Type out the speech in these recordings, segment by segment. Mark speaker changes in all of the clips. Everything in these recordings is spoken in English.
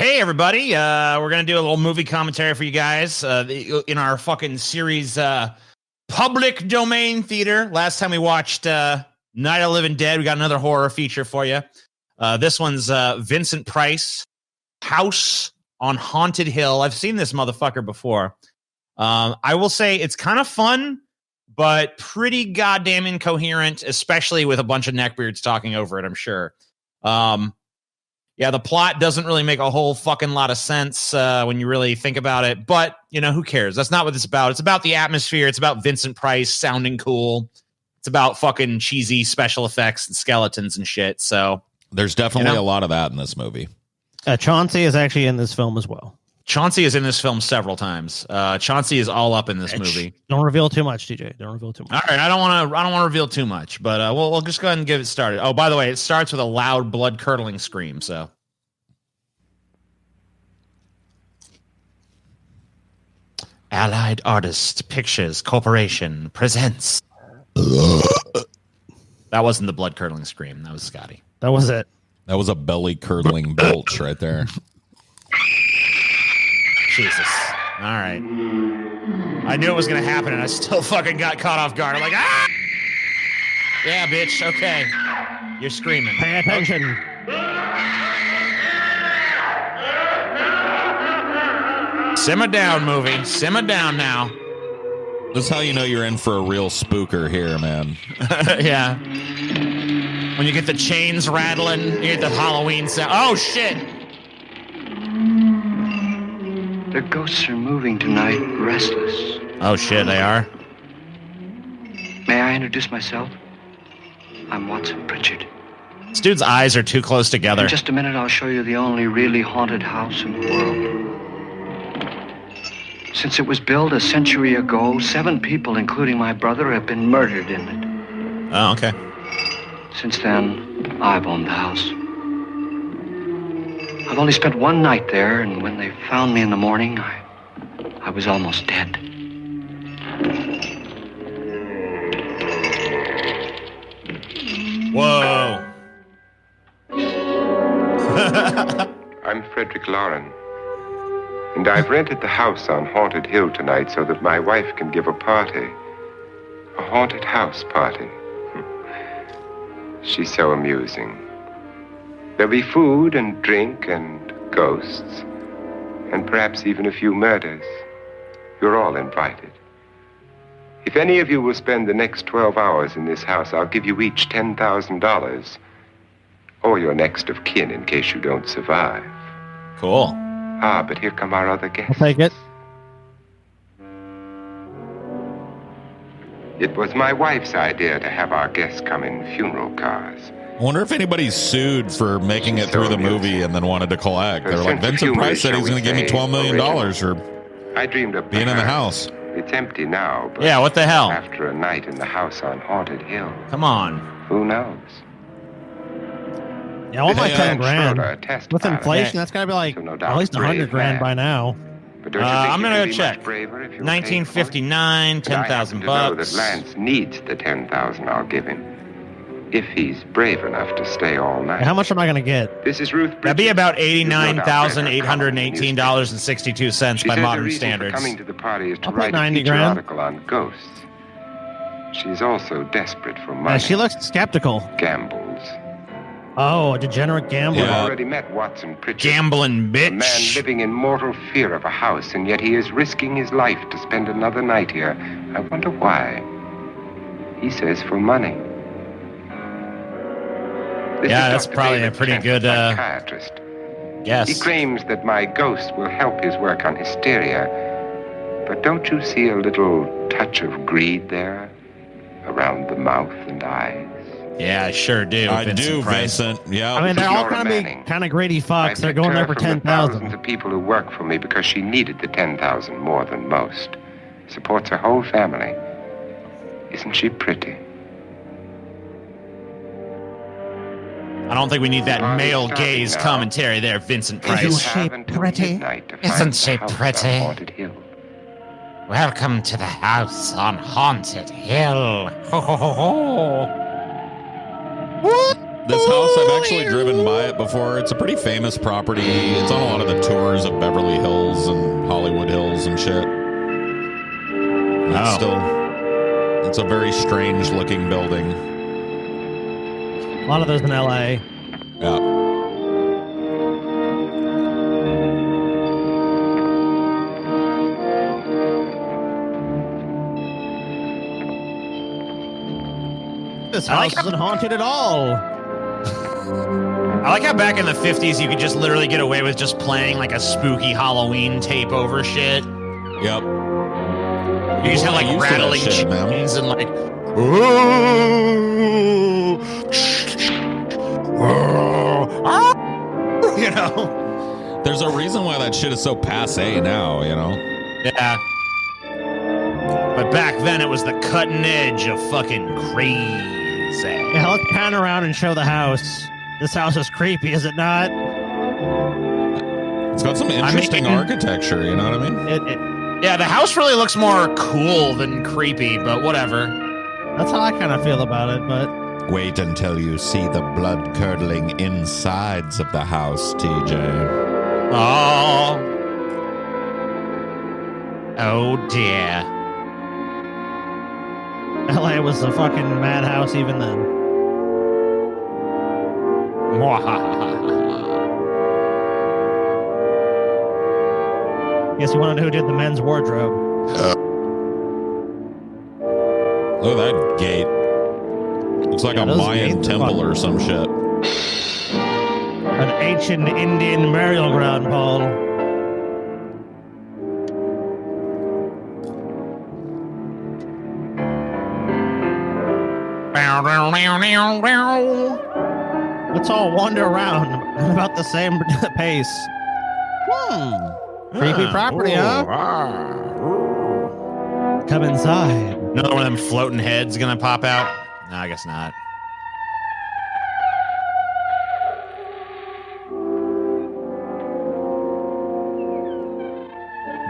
Speaker 1: Hey, everybody. We're going to do a little movie commentary for you guys in our fucking series, Public Domain Theater. Last time we watched Night of the Living Dead, we got another horror feature for you. This one's Vincent Price, House on Haunted Hill. I've seen this motherfucker before. I will say it's kind of fun, but pretty goddamn incoherent, especially with a bunch of neckbeards talking over it, I'm sure. Yeah, the plot doesn't really make a whole fucking lot of sense when you really think about it. But, you know, who cares? That's not what it's about. It's about the atmosphere. It's about Vincent Price sounding cool. It's about fucking cheesy special effects and skeletons and shit. So
Speaker 2: there's definitely a lot of that in this movie.
Speaker 3: Chauncey is actually in this film as well.
Speaker 1: Chauncey is in this film several times. Chauncey is all up in this movie.
Speaker 3: Don't reveal too much, TJ. Don't reveal too much.
Speaker 1: All right, I don't want to reveal too much, but we'll just go ahead and get it started. Oh, by the way, it starts with a loud, blood-curdling scream. So, Allied Artists Pictures Corporation presents. That wasn't the blood-curdling scream. That was Scotty.
Speaker 3: That was it.
Speaker 2: That was a belly-curdling belch right there.
Speaker 1: Jesus. All right. I knew it was going to happen, and I still fucking got caught off guard. I'm like, ah! Yeah, bitch. Okay. You're screaming.
Speaker 3: Pay attention.
Speaker 1: Simmer down, movie. Simmer down now.
Speaker 2: This is how you know you're in for a real spooker here, man.
Speaker 1: Yeah. When you get the chains rattling, you get the Halloween sound. Oh, shit.
Speaker 4: The ghosts are moving tonight, restless.
Speaker 1: Oh, shit, they are?
Speaker 4: May I introduce myself? I'm Watson Pritchard.
Speaker 1: This dude's eyes are too close together.
Speaker 4: In just a minute, I'll show you the only really haunted house in the world. Since it was built a century ago, 7 people, including my brother, have been murdered in it.
Speaker 1: Oh, okay.
Speaker 4: Since then, I've owned the house. I've only spent one night there, and when they found me in the morning, I was almost dead.
Speaker 1: Whoa.
Speaker 5: I'm Frederick Lauren, and I've rented the house on Haunted Hill tonight so that my wife can give a party. A haunted house party. She's so amusing. There'll be food and drink and ghosts, and perhaps even a few murders. You're all invited. If any of you will spend the next 12 hours in this house, I'll give you each $10,000, or your next of kin in case you don't survive.
Speaker 1: Cool.
Speaker 5: Ah, but here come our other guests.
Speaker 3: I'll take it.
Speaker 5: It was my wife's idea to have our guests come in funeral cars.
Speaker 2: I wonder if anybody's sued for making it through the movie and then wanted to collect. They're like, Vincent Price said he's going to give me $12 million for
Speaker 5: I dreamed of
Speaker 2: being in the house.
Speaker 5: It's empty now, but
Speaker 1: yeah, what the hell?
Speaker 5: After a night in the house on Haunted Hill.
Speaker 1: Come on.
Speaker 5: Who knows?
Speaker 3: Yeah, I want my 10 grand. With
Speaker 5: pilot.
Speaker 3: inflation, that's got to be like at least 100 grand by now.
Speaker 5: But don't you think
Speaker 1: I'm
Speaker 5: you'd
Speaker 1: gonna
Speaker 5: be
Speaker 1: go check.
Speaker 5: much braver if you were
Speaker 1: 1959,
Speaker 5: paid for it? But I happen to know
Speaker 1: $10,000.
Speaker 5: that Lance needs the 10,000 I'll give him, if he's brave enough to stay all night.
Speaker 3: How much am I going to get?
Speaker 5: This is Ruth.
Speaker 1: That'd be
Speaker 5: Bridges.
Speaker 1: about
Speaker 5: You've no doubt read her
Speaker 1: $89,818.62
Speaker 5: She
Speaker 1: by
Speaker 5: says
Speaker 1: modern
Speaker 5: her reason
Speaker 1: standards.
Speaker 5: For coming to the party is to
Speaker 3: I'll put
Speaker 5: write a
Speaker 3: 90
Speaker 5: feature
Speaker 3: grand.
Speaker 5: article on ghosts. She's also desperate for money.
Speaker 3: She looks skeptical.
Speaker 5: Gambles.
Speaker 3: Oh, a degenerate gambler.
Speaker 5: I've
Speaker 2: Yeah.
Speaker 5: already met Watson Pritchard.
Speaker 1: Gambling
Speaker 5: A man
Speaker 1: bitch.
Speaker 5: living in mortal fear of a house, and yet he is risking his life to spend another night here. I wonder why. He says for money. This
Speaker 1: Yeah,
Speaker 5: is
Speaker 1: that's
Speaker 5: Dr.
Speaker 1: probably a
Speaker 5: David
Speaker 1: pretty
Speaker 5: Kent,
Speaker 1: good
Speaker 5: psychiatrist. He
Speaker 1: guess.
Speaker 5: claims that my ghost will help his work on hysteria. But don't you see a little touch of greed there? Around the mouth and eyes?
Speaker 1: Yeah, I sure do.
Speaker 2: I
Speaker 1: Vincent
Speaker 2: do,
Speaker 1: Price.
Speaker 2: Vincent. Yeah.
Speaker 3: I mean, they're all
Speaker 5: Nora
Speaker 3: going to be
Speaker 5: Manning.
Speaker 3: kind of greedy fucks.
Speaker 5: I've
Speaker 3: They're
Speaker 5: picked
Speaker 3: going
Speaker 5: her
Speaker 3: there for
Speaker 5: from the thousands
Speaker 3: 10,000.
Speaker 5: of people who work for me because she needed the 10,000 more than most. Supports her whole family. Isn't she pretty?
Speaker 1: I don't think we need that
Speaker 5: Party's
Speaker 1: male
Speaker 5: starting
Speaker 1: gaze
Speaker 5: now.
Speaker 1: commentary there, Vincent
Speaker 3: Isn't
Speaker 1: Price.
Speaker 3: she
Speaker 5: Have until
Speaker 3: pretty?
Speaker 5: midnight to
Speaker 1: Isn't
Speaker 5: find
Speaker 1: she
Speaker 5: the house
Speaker 1: pretty?
Speaker 5: on Haunted Hill.
Speaker 1: Welcome to the house on Haunted Hill. Ho, ho, ho, ho. What?
Speaker 2: This house, I've actually driven by it before. It's a pretty famous property. It's on a lot of the tours of Beverly Hills and Hollywood Hills and shit. It's a very strange looking building.
Speaker 3: A lot of those in LA.
Speaker 2: Yeah.
Speaker 3: This house isn't haunted at all.
Speaker 1: I like how back in the 50s you could just literally get away with just playing like a spooky Halloween tape over shit.
Speaker 2: Yep.
Speaker 1: You just had like rattling
Speaker 2: shit,
Speaker 1: chains and like, you know.
Speaker 2: There's a reason why that shit is so passe now, you know?
Speaker 1: Yeah. But back then it was the cutting edge of fucking crazy.
Speaker 3: Yeah, let's pan around and show the house. This house is creepy, is it not?
Speaker 2: It's got some interesting architecture, you know what I mean?
Speaker 1: Yeah, the house really looks more cool than creepy, but whatever.
Speaker 3: That's how I kind of feel about it, but...
Speaker 2: Wait until you see the blood-curdling insides of the house, TJ.
Speaker 1: Oh dear.
Speaker 3: LA was a fucking madhouse even then. Guess you want to know who did the men's wardrobe?
Speaker 2: Look at that gate. Looks like a Mayan temple or some shit.
Speaker 3: An ancient Indian burial ground, Paul. Let's all wander around at about the same pace. Creepy property, huh? Come inside.
Speaker 1: Another one of them floating heads gonna pop out? No, I guess not.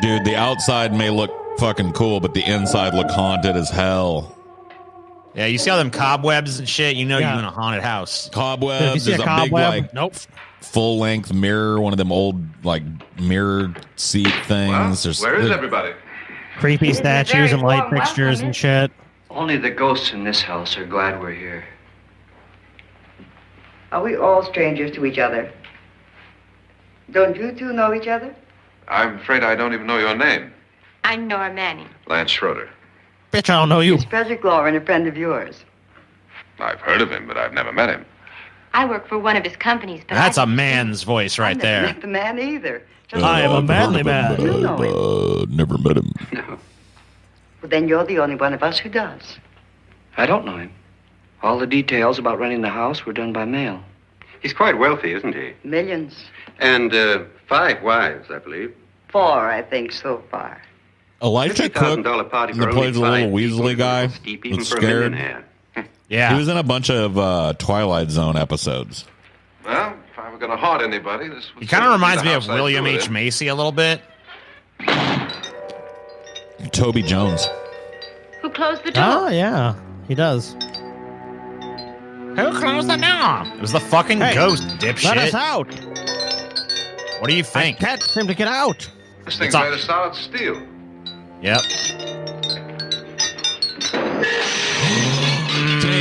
Speaker 2: Dude, the outside may look fucking cool, but the inside look haunted as hell.
Speaker 1: Yeah, you see all them cobwebs and shit, you know you're in a haunted house.
Speaker 2: Cobwebs,
Speaker 3: there's
Speaker 2: a big, like,
Speaker 3: nope.
Speaker 2: full-length mirror, one of them old, like, mirror seat things.
Speaker 6: Well, where is everybody?
Speaker 3: Creepy statues and light fixtures and shit.
Speaker 4: Only the ghosts in this house are glad we're here.
Speaker 7: Are we all strangers to each other? Don't you two know each other?
Speaker 6: I'm afraid I don't even know your name.
Speaker 8: I'm Nora Manning.
Speaker 6: Lance Schroeder.
Speaker 3: Bitch, I don't know you.
Speaker 7: Is Frederick Lauren a friend of yours?
Speaker 6: I've heard of him, but I've never met him.
Speaker 8: I work for one of his companies, but
Speaker 1: That's a man's voice right
Speaker 7: I've
Speaker 1: there.
Speaker 7: never met the man either.
Speaker 3: I am a manly man.
Speaker 7: You know him.
Speaker 2: Never met him.
Speaker 4: No,
Speaker 7: Well, then you're the only one of us who does.
Speaker 4: I don't know him. All the details about renting the house were done by mail.
Speaker 9: He's quite wealthy, isn't he?
Speaker 7: Millions.
Speaker 9: And 5 wives, I believe.
Speaker 7: 4, I think, so far.
Speaker 2: Elijah Cook,
Speaker 9: $50,000 party
Speaker 2: that
Speaker 9: for
Speaker 2: plays the
Speaker 9: only
Speaker 2: little
Speaker 9: 5
Speaker 2: Weasley
Speaker 9: people.
Speaker 2: guy,
Speaker 9: Steep even
Speaker 2: that's
Speaker 9: for a
Speaker 2: scared.
Speaker 9: millionaire.
Speaker 1: Yeah.
Speaker 2: He was in a bunch of Twilight Zone episodes.
Speaker 6: Well, if I were going to haunt anybody, this would
Speaker 1: He kind of reminds me of
Speaker 6: house I'd
Speaker 1: William
Speaker 6: do it
Speaker 1: H.
Speaker 6: in.
Speaker 1: Macy a little bit.
Speaker 2: Toby Jones.
Speaker 8: who closed the door?
Speaker 3: Oh, yeah. He does.
Speaker 1: Who closed the door? It was the fucking
Speaker 3: Hey,
Speaker 1: ghost,
Speaker 3: Let us
Speaker 1: dipshit.
Speaker 3: out.
Speaker 1: What do you
Speaker 3: I
Speaker 1: think?
Speaker 3: can't seem to get out.
Speaker 6: This thing's
Speaker 1: It's up.
Speaker 6: made of solid steel.
Speaker 1: Yep.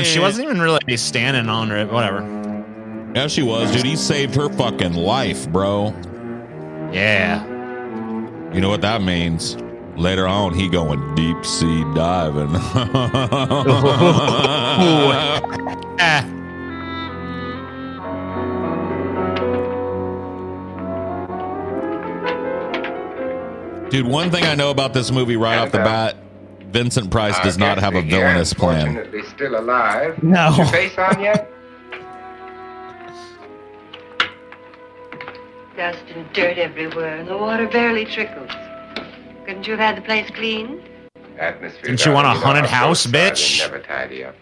Speaker 1: She wasn't even really standing on it. Whatever.
Speaker 2: Yeah, she was, dude. He saved her fucking life, bro.
Speaker 1: Yeah.
Speaker 2: You know what that means? Later on, he going deep sea diving.
Speaker 1: Eh.
Speaker 2: Dude, one thing I know about this movie right off the bat, Vincent Price does not have a villainous plan.
Speaker 5: Fortunately still alive.
Speaker 3: No.
Speaker 5: Is your face on yet?
Speaker 7: Dust and dirt everywhere, and the water barely trickles.
Speaker 8: Couldn't you have had the place cleaned?
Speaker 5: Atmosphere.
Speaker 1: Didn't you want a
Speaker 5: down,
Speaker 1: haunted
Speaker 5: our
Speaker 1: house,
Speaker 5: both sides
Speaker 1: bitch?
Speaker 5: Never tidy up.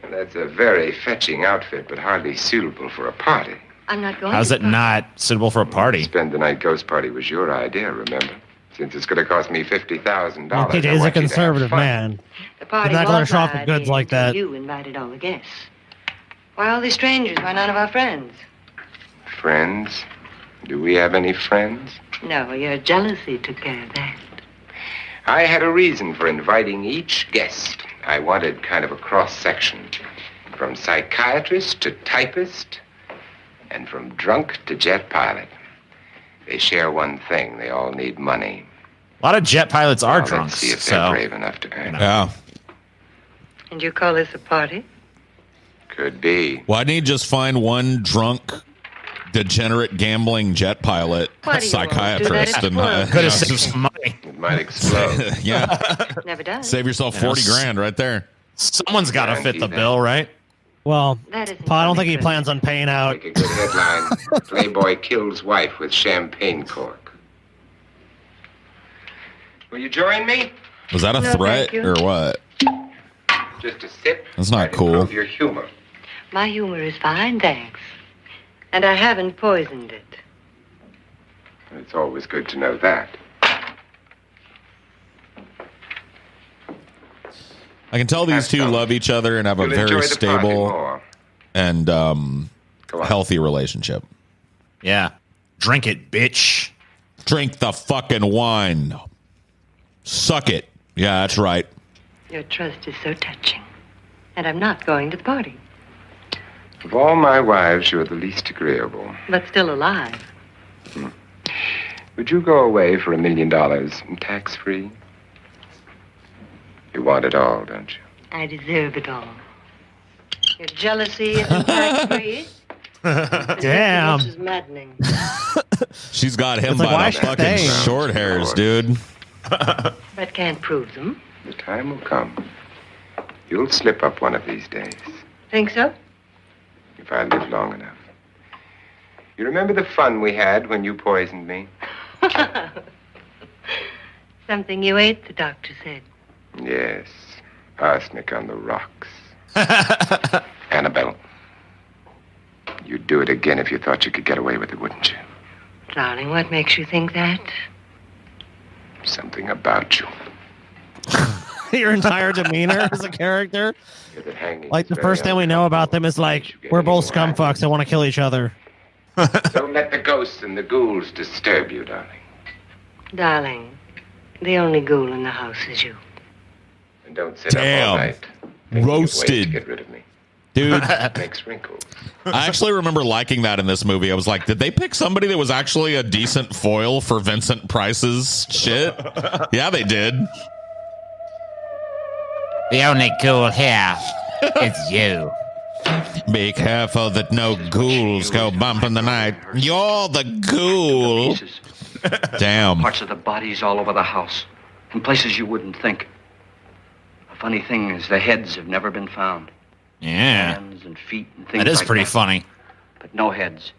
Speaker 5: And that's a very fetching outfit, but hardly suitable for a party.
Speaker 8: I'm not going
Speaker 1: How's
Speaker 8: to
Speaker 1: it not suitable for a party?
Speaker 5: Spend the night ghost party was your idea, remember? Since it's going to cost me $50,000.
Speaker 3: Well, TJ is a conservative man.
Speaker 7: The party
Speaker 3: He's not going to
Speaker 7: was
Speaker 3: show
Speaker 7: my
Speaker 3: off the goods
Speaker 7: idea
Speaker 3: like
Speaker 7: until
Speaker 3: that.
Speaker 7: You invited all the guests.
Speaker 8: Why all these strangers? Why none of our friends?
Speaker 5: Friends? Do we have any friends?
Speaker 8: No, your jealousy took care of that.
Speaker 5: I had a reason for inviting each guest. I wanted kind of a cross-section. From psychiatrist to typist, and from drunk to jet pilot. They share one thing. They all need money.
Speaker 1: A lot of jet pilots are drunks.
Speaker 5: Let's see if they're brave enough to earn it.
Speaker 2: Yeah.
Speaker 8: And you call this a party?
Speaker 5: Could be.
Speaker 2: Why didn't he just find one drunk, degenerate gambling jet pilot,
Speaker 8: Why do you
Speaker 2: psychiatrist,
Speaker 8: always do that?
Speaker 2: and
Speaker 1: Could have saved some money.
Speaker 5: It might explode.
Speaker 2: yeah,
Speaker 8: Never does.
Speaker 2: save yourself 40 grand right there.
Speaker 1: Someone's got to fit the bill, right?
Speaker 3: Well,
Speaker 8: That isn't
Speaker 3: I don't
Speaker 8: funny,
Speaker 3: think he
Speaker 8: Chris.
Speaker 3: plans on paying out.
Speaker 5: Make a good headline. Playboy kills wife with champagne cork. Will you join me?
Speaker 2: Was that a
Speaker 8: No,
Speaker 2: threat
Speaker 8: thank you.
Speaker 2: or what?
Speaker 5: Just a sip.
Speaker 2: That's not
Speaker 5: might
Speaker 2: cool.
Speaker 5: improve your humor.
Speaker 8: My humor is fine, thanks. And I haven't poisoned it.
Speaker 5: It's always good to know that.
Speaker 2: I can tell these
Speaker 5: Have
Speaker 2: two
Speaker 5: some.
Speaker 2: love each other and have a
Speaker 5: You'll enjoy
Speaker 2: very
Speaker 5: the party
Speaker 2: stable
Speaker 5: more.
Speaker 2: and
Speaker 5: Go on.
Speaker 2: healthy relationship.
Speaker 1: Yeah. Drink it, bitch.
Speaker 2: Drink the fucking wine. Suck it. Yeah, that's right.
Speaker 8: Your trust is so touching. And I'm not going to the party.
Speaker 5: Of all my wives, you're the least agreeable.
Speaker 8: But still alive.
Speaker 5: Would you go away for $1 million and tax-free? You want it all, don't you?
Speaker 8: I deserve it all. Your jealousy isn't tax-free.
Speaker 3: Damn.
Speaker 8: This is maddening.
Speaker 2: She's got him
Speaker 3: It's like,
Speaker 2: by
Speaker 3: why
Speaker 2: the
Speaker 3: should
Speaker 2: fucking
Speaker 3: they?
Speaker 2: short hairs, dude.
Speaker 8: But can't prove them.
Speaker 5: The time will come. You'll slip up one of these days,
Speaker 8: Think so?
Speaker 5: if I live long enough. You remember the fun we had when you poisoned me?
Speaker 8: Something you ate, the doctor said.
Speaker 5: Yes. Arsenic on the rocks. Annabelle. You'd do it again if you thought you could get away with it, wouldn't you?
Speaker 8: Darling, what makes you think that?
Speaker 5: Something about you.
Speaker 3: Your entire demeanor as a character.
Speaker 5: You're the hanging
Speaker 3: Like the
Speaker 5: is
Speaker 3: first
Speaker 5: very
Speaker 3: thing we know about them is like, we're both scumfucks that want to kill each other.
Speaker 5: Don't let the ghosts and the ghouls disturb you, darling.
Speaker 8: Darling, the only ghoul in the house is you.
Speaker 5: And don't sit up all night. thinking of ways
Speaker 2: Roasted.
Speaker 5: to get rid of me.
Speaker 2: Dude,
Speaker 5: It makes wrinkles.
Speaker 2: I actually remember liking that in this movie. I was like, did they pick somebody that was actually a decent foil for Vincent Price's shit? Yeah, they did.
Speaker 1: The only cool here is you.
Speaker 2: Be careful that no ghouls go bump in the night. You're the ghoul.
Speaker 4: Pieces.
Speaker 2: Damn.
Speaker 4: Parts of the bodies all over the house. In places you wouldn't think. The funny thing is the heads have never been found.
Speaker 1: Yeah.
Speaker 4: Hands and feet and things
Speaker 1: That is
Speaker 4: like
Speaker 1: pretty
Speaker 4: that.
Speaker 1: funny.
Speaker 4: But no heads.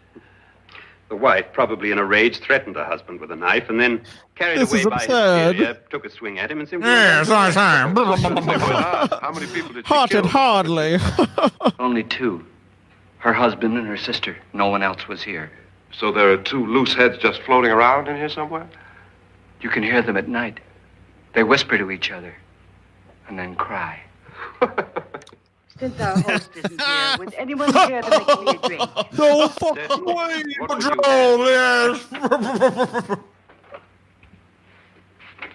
Speaker 9: The wife, probably in a rage, threatened her husband with a knife and then, carried
Speaker 3: This
Speaker 9: away
Speaker 3: is
Speaker 9: by
Speaker 3: absurd.
Speaker 9: hysteria, took a swing at him and simply...
Speaker 1: Yeah, sorry.
Speaker 6: How many people did she
Speaker 3: Haunted
Speaker 6: kill?
Speaker 3: hardly.
Speaker 4: Only two. Her husband and her sister. No one else was here.
Speaker 6: So there are two loose heads just floating around in here somewhere?
Speaker 4: You can hear them at night. They whisper to each other and then cry.
Speaker 7: Since our host isn't here, would anyone care to make me a drink?
Speaker 3: No fucking way.
Speaker 6: What would you
Speaker 1: yes.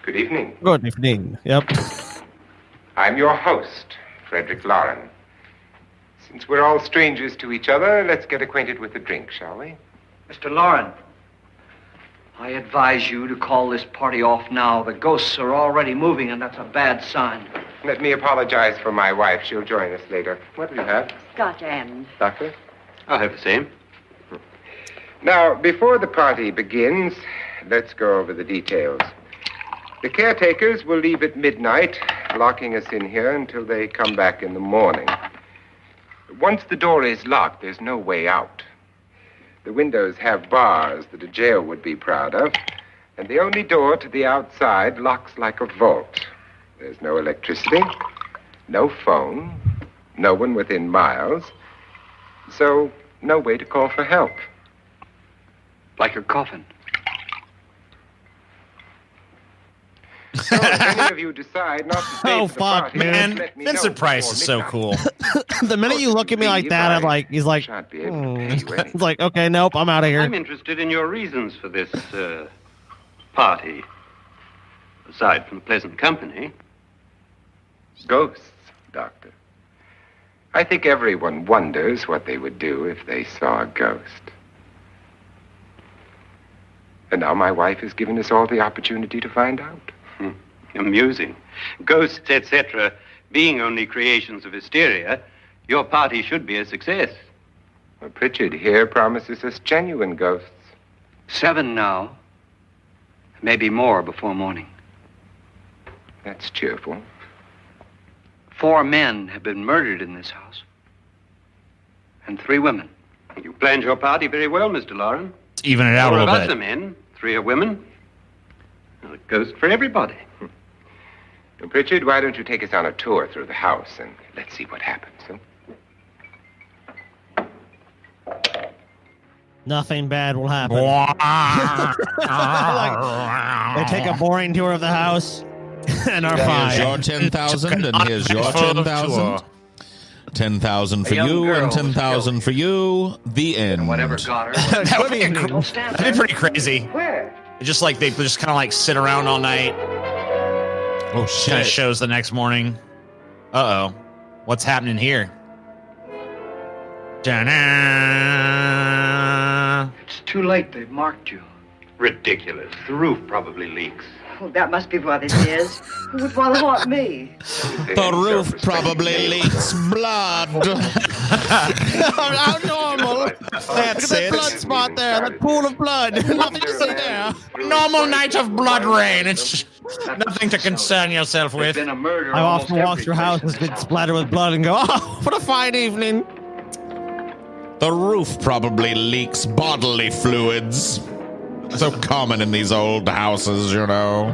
Speaker 5: Good evening.
Speaker 3: Good evening. Yep.
Speaker 5: I'm your host, Frederick Lauren. Since we're all strangers to each other, let's get acquainted with a drink, shall we?
Speaker 4: Mr. Lauren, I advise you to call this party off now. The ghosts are already moving, and that's a bad sign.
Speaker 5: Let me apologize for my wife. She'll join us later. What do you have,
Speaker 7: Scotch and.
Speaker 5: Doctor?
Speaker 9: I'll have the same.
Speaker 5: Now, before the party begins, let's go over the details. The caretakers will leave at midnight, locking us in here until they come back in the morning. Once the door is locked, there's no way out. The windows have bars that a jail would be proud of, and the only door to the outside locks like a vault. There's no electricity, no phone, no one within miles, so no way to call for help.
Speaker 4: Like a coffin.
Speaker 5: So if any of you decide not to stay
Speaker 3: Oh,
Speaker 5: for the
Speaker 3: fuck,
Speaker 5: party,
Speaker 1: Man,
Speaker 5: let me
Speaker 1: Vincent
Speaker 5: know
Speaker 1: Price
Speaker 5: before
Speaker 1: is so
Speaker 5: midnight.
Speaker 1: cool.
Speaker 3: The minute you look at me like that, I'm like, he's like,
Speaker 5: Shan't be able to pay you anything.
Speaker 3: it's like, okay, nope, I'm out of here.
Speaker 9: I'm interested in your reasons for this party. Aside from pleasant company.
Speaker 5: Ghosts, Doctor. I think everyone wonders what they would do if they saw a ghost. And now my wife has given us all the opportunity to find out.
Speaker 9: Amusing. Ghosts, etc., being only creations of hysteria, your party should be a success.
Speaker 5: Well, Pritchard here promises us genuine ghosts.
Speaker 4: 7 now. Maybe more before morning.
Speaker 5: That's cheerful.
Speaker 4: 4 men have been murdered in this house. And 3 women.
Speaker 9: You planned your party very well, Mr. Lauren.
Speaker 1: Even it out
Speaker 9: 4
Speaker 1: a
Speaker 9: of
Speaker 1: little
Speaker 9: us are
Speaker 1: bit.
Speaker 9: men, 3 are women. Well, a ghost for everybody.
Speaker 5: Well, Pritchard, why don't you take us on a tour through the house and let's see what happens, huh?
Speaker 3: Nothing bad will happen. They take a boring tour of the house and are fine.
Speaker 2: Here's your 10,000 and here's your 10,000. 10,000 for
Speaker 4: A young
Speaker 2: you
Speaker 4: girl
Speaker 2: and
Speaker 4: was
Speaker 2: 10,000
Speaker 4: killed.
Speaker 2: for you. The end.
Speaker 4: And whatever got her.
Speaker 1: That'd be
Speaker 4: Don't stand
Speaker 1: that'd be
Speaker 4: there.
Speaker 1: pretty crazy.
Speaker 4: Where?
Speaker 1: Just like they just kind of like sit around all night.
Speaker 2: Oh
Speaker 1: Kind of
Speaker 2: shit.
Speaker 1: shows the next morning. Uh-oh. What's happening here? Da-na.
Speaker 4: It's too late. They've marked you.
Speaker 9: Ridiculous. The roof probably leaks.
Speaker 7: Oh, that must be what it is. Who would want to haunt me?
Speaker 2: The roof probably leaks blood.
Speaker 3: How normal.
Speaker 2: That's
Speaker 3: That
Speaker 2: it.
Speaker 3: blood spot there, that pool of blood. Nothing to see there.
Speaker 1: Normal night of blood rain. It's nothing to concern yourself
Speaker 4: There's
Speaker 1: with.
Speaker 4: been a murder.
Speaker 3: I
Speaker 4: almost
Speaker 3: often walk
Speaker 4: every
Speaker 3: through
Speaker 4: place
Speaker 3: houses
Speaker 4: in this
Speaker 3: that
Speaker 4: house.
Speaker 3: splatter with blood and go, oh, what a fine evening.
Speaker 2: The roof probably leaks bodily fluids. So common in these old houses, you know.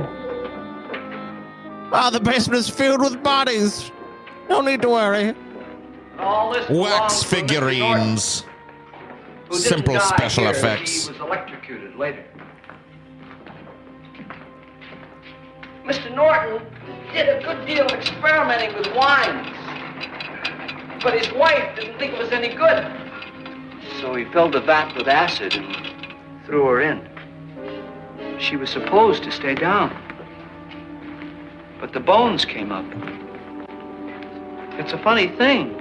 Speaker 3: Ah, the basement is filled with bodies. No need to worry.
Speaker 4: All this
Speaker 2: Wax
Speaker 4: belongs to Mr. Norton,
Speaker 2: figurines.
Speaker 4: who didn't
Speaker 2: Simple
Speaker 4: die
Speaker 2: special
Speaker 4: here.
Speaker 2: effects.
Speaker 4: He was electrocuted later. Mr. Norton did a good deal of experimenting with wines. But his wife didn't think it was any good. So he filled the vat with acid and threw her in. She was supposed to stay down. But the bones came up. It's a funny thing.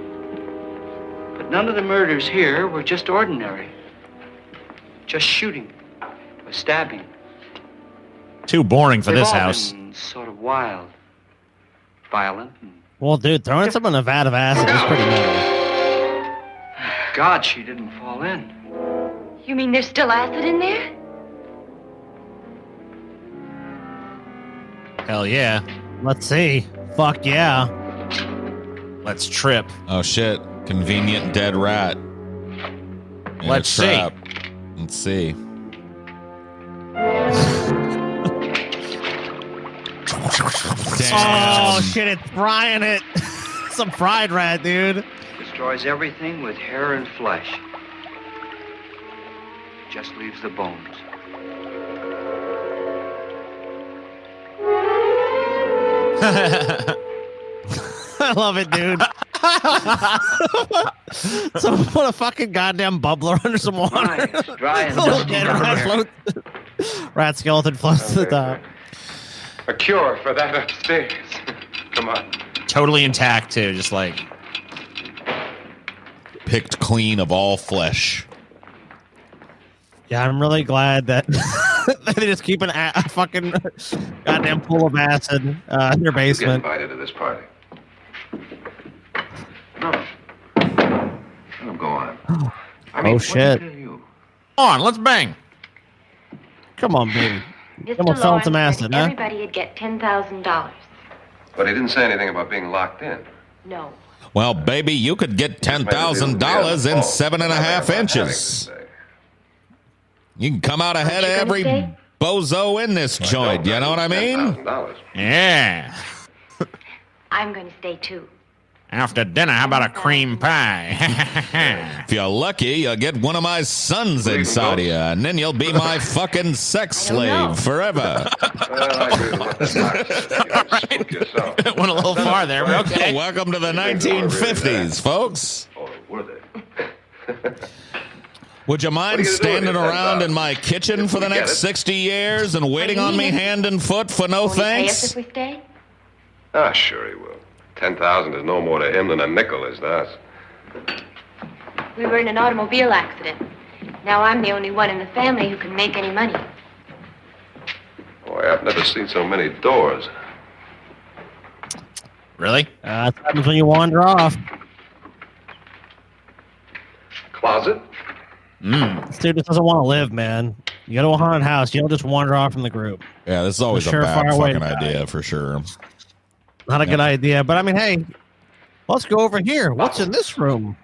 Speaker 4: But none of the murders here were just ordinary. Just shooting or stabbing.
Speaker 1: Too boring for
Speaker 4: They've
Speaker 1: this
Speaker 4: all
Speaker 1: house.
Speaker 4: been sort of wild, violent, and
Speaker 3: Well, dude, throwing someone in a vat of acid is pretty metal.
Speaker 4: God, she didn't fall in.
Speaker 8: You mean there's still acid in there?
Speaker 1: Hell yeah.
Speaker 3: Let's see. Fuck yeah.
Speaker 1: Let's trip.
Speaker 2: Oh shit. Convenient dead rat. In a
Speaker 1: Let's see.
Speaker 2: trap. Let's see.
Speaker 3: Oh, shit, it's frying it. Some fried rat, dude.
Speaker 4: Destroys everything with hair and flesh. Just leaves the bones.
Speaker 3: I love it, dude. So put a fucking goddamn bubbler under some water.
Speaker 4: Dry, it's dry and
Speaker 3: A little
Speaker 4: dusty
Speaker 3: dead
Speaker 4: down
Speaker 3: rat
Speaker 4: there.
Speaker 3: floats. Rat skeleton floats to the top.
Speaker 5: A cure for that upstairs. Come on.
Speaker 1: Totally intact, too. Just like,
Speaker 2: Picked clean of all flesh.
Speaker 3: Yeah, I'm really glad that they just keep a fucking goddamn pool of acid in their
Speaker 6: You get
Speaker 3: basement.
Speaker 6: invited to this party. No. Let him go on. I mean,
Speaker 3: Oh,
Speaker 6: what
Speaker 3: shit.
Speaker 6: did you?
Speaker 1: come on, let's bang.
Speaker 3: Come on, baby.
Speaker 8: Mr.
Speaker 3: Come on, sell
Speaker 8: Lawrence
Speaker 3: some
Speaker 8: said
Speaker 3: acid, huh?
Speaker 8: everybody would get $10,000.
Speaker 6: But he didn't say anything about being locked in.
Speaker 8: No.
Speaker 2: Well, baby, you could get $10,000 in 7.5 inches. You can come out ahead of
Speaker 8: Aren't you
Speaker 2: every
Speaker 8: gonna
Speaker 2: bozo in this joint. You know what I mean?
Speaker 6: $10,000.
Speaker 1: Yeah.
Speaker 8: I'm going to stay too.
Speaker 1: After dinner, how about a cream pie?
Speaker 2: If you're lucky, you'll get one of my sons inside you, and then you'll be my fucking sex slave forever.
Speaker 1: Went a little far there, but okay.
Speaker 2: Welcome to the 1950s, folks. Would you mind standing around in my kitchen for the next 60 years and waiting on me hand and foot for no thanks?
Speaker 8: If we stay?
Speaker 6: Ah, sure he will. 10,000 is no more to him than a nickel is to us.
Speaker 8: We were in an automobile accident. Now I'm the only one in the family who can make any money.
Speaker 6: Boy, I've never seen so many doors.
Speaker 1: Really?
Speaker 3: That happens when you wander off.
Speaker 6: Closet?
Speaker 3: This dude just doesn't want to live, man. You go to a haunted house, you don't just wander off from the group.
Speaker 2: Yeah, this is always a bad fucking idea, for sure.
Speaker 3: Not a good idea, but I mean, hey, let's go over here. What's in this room?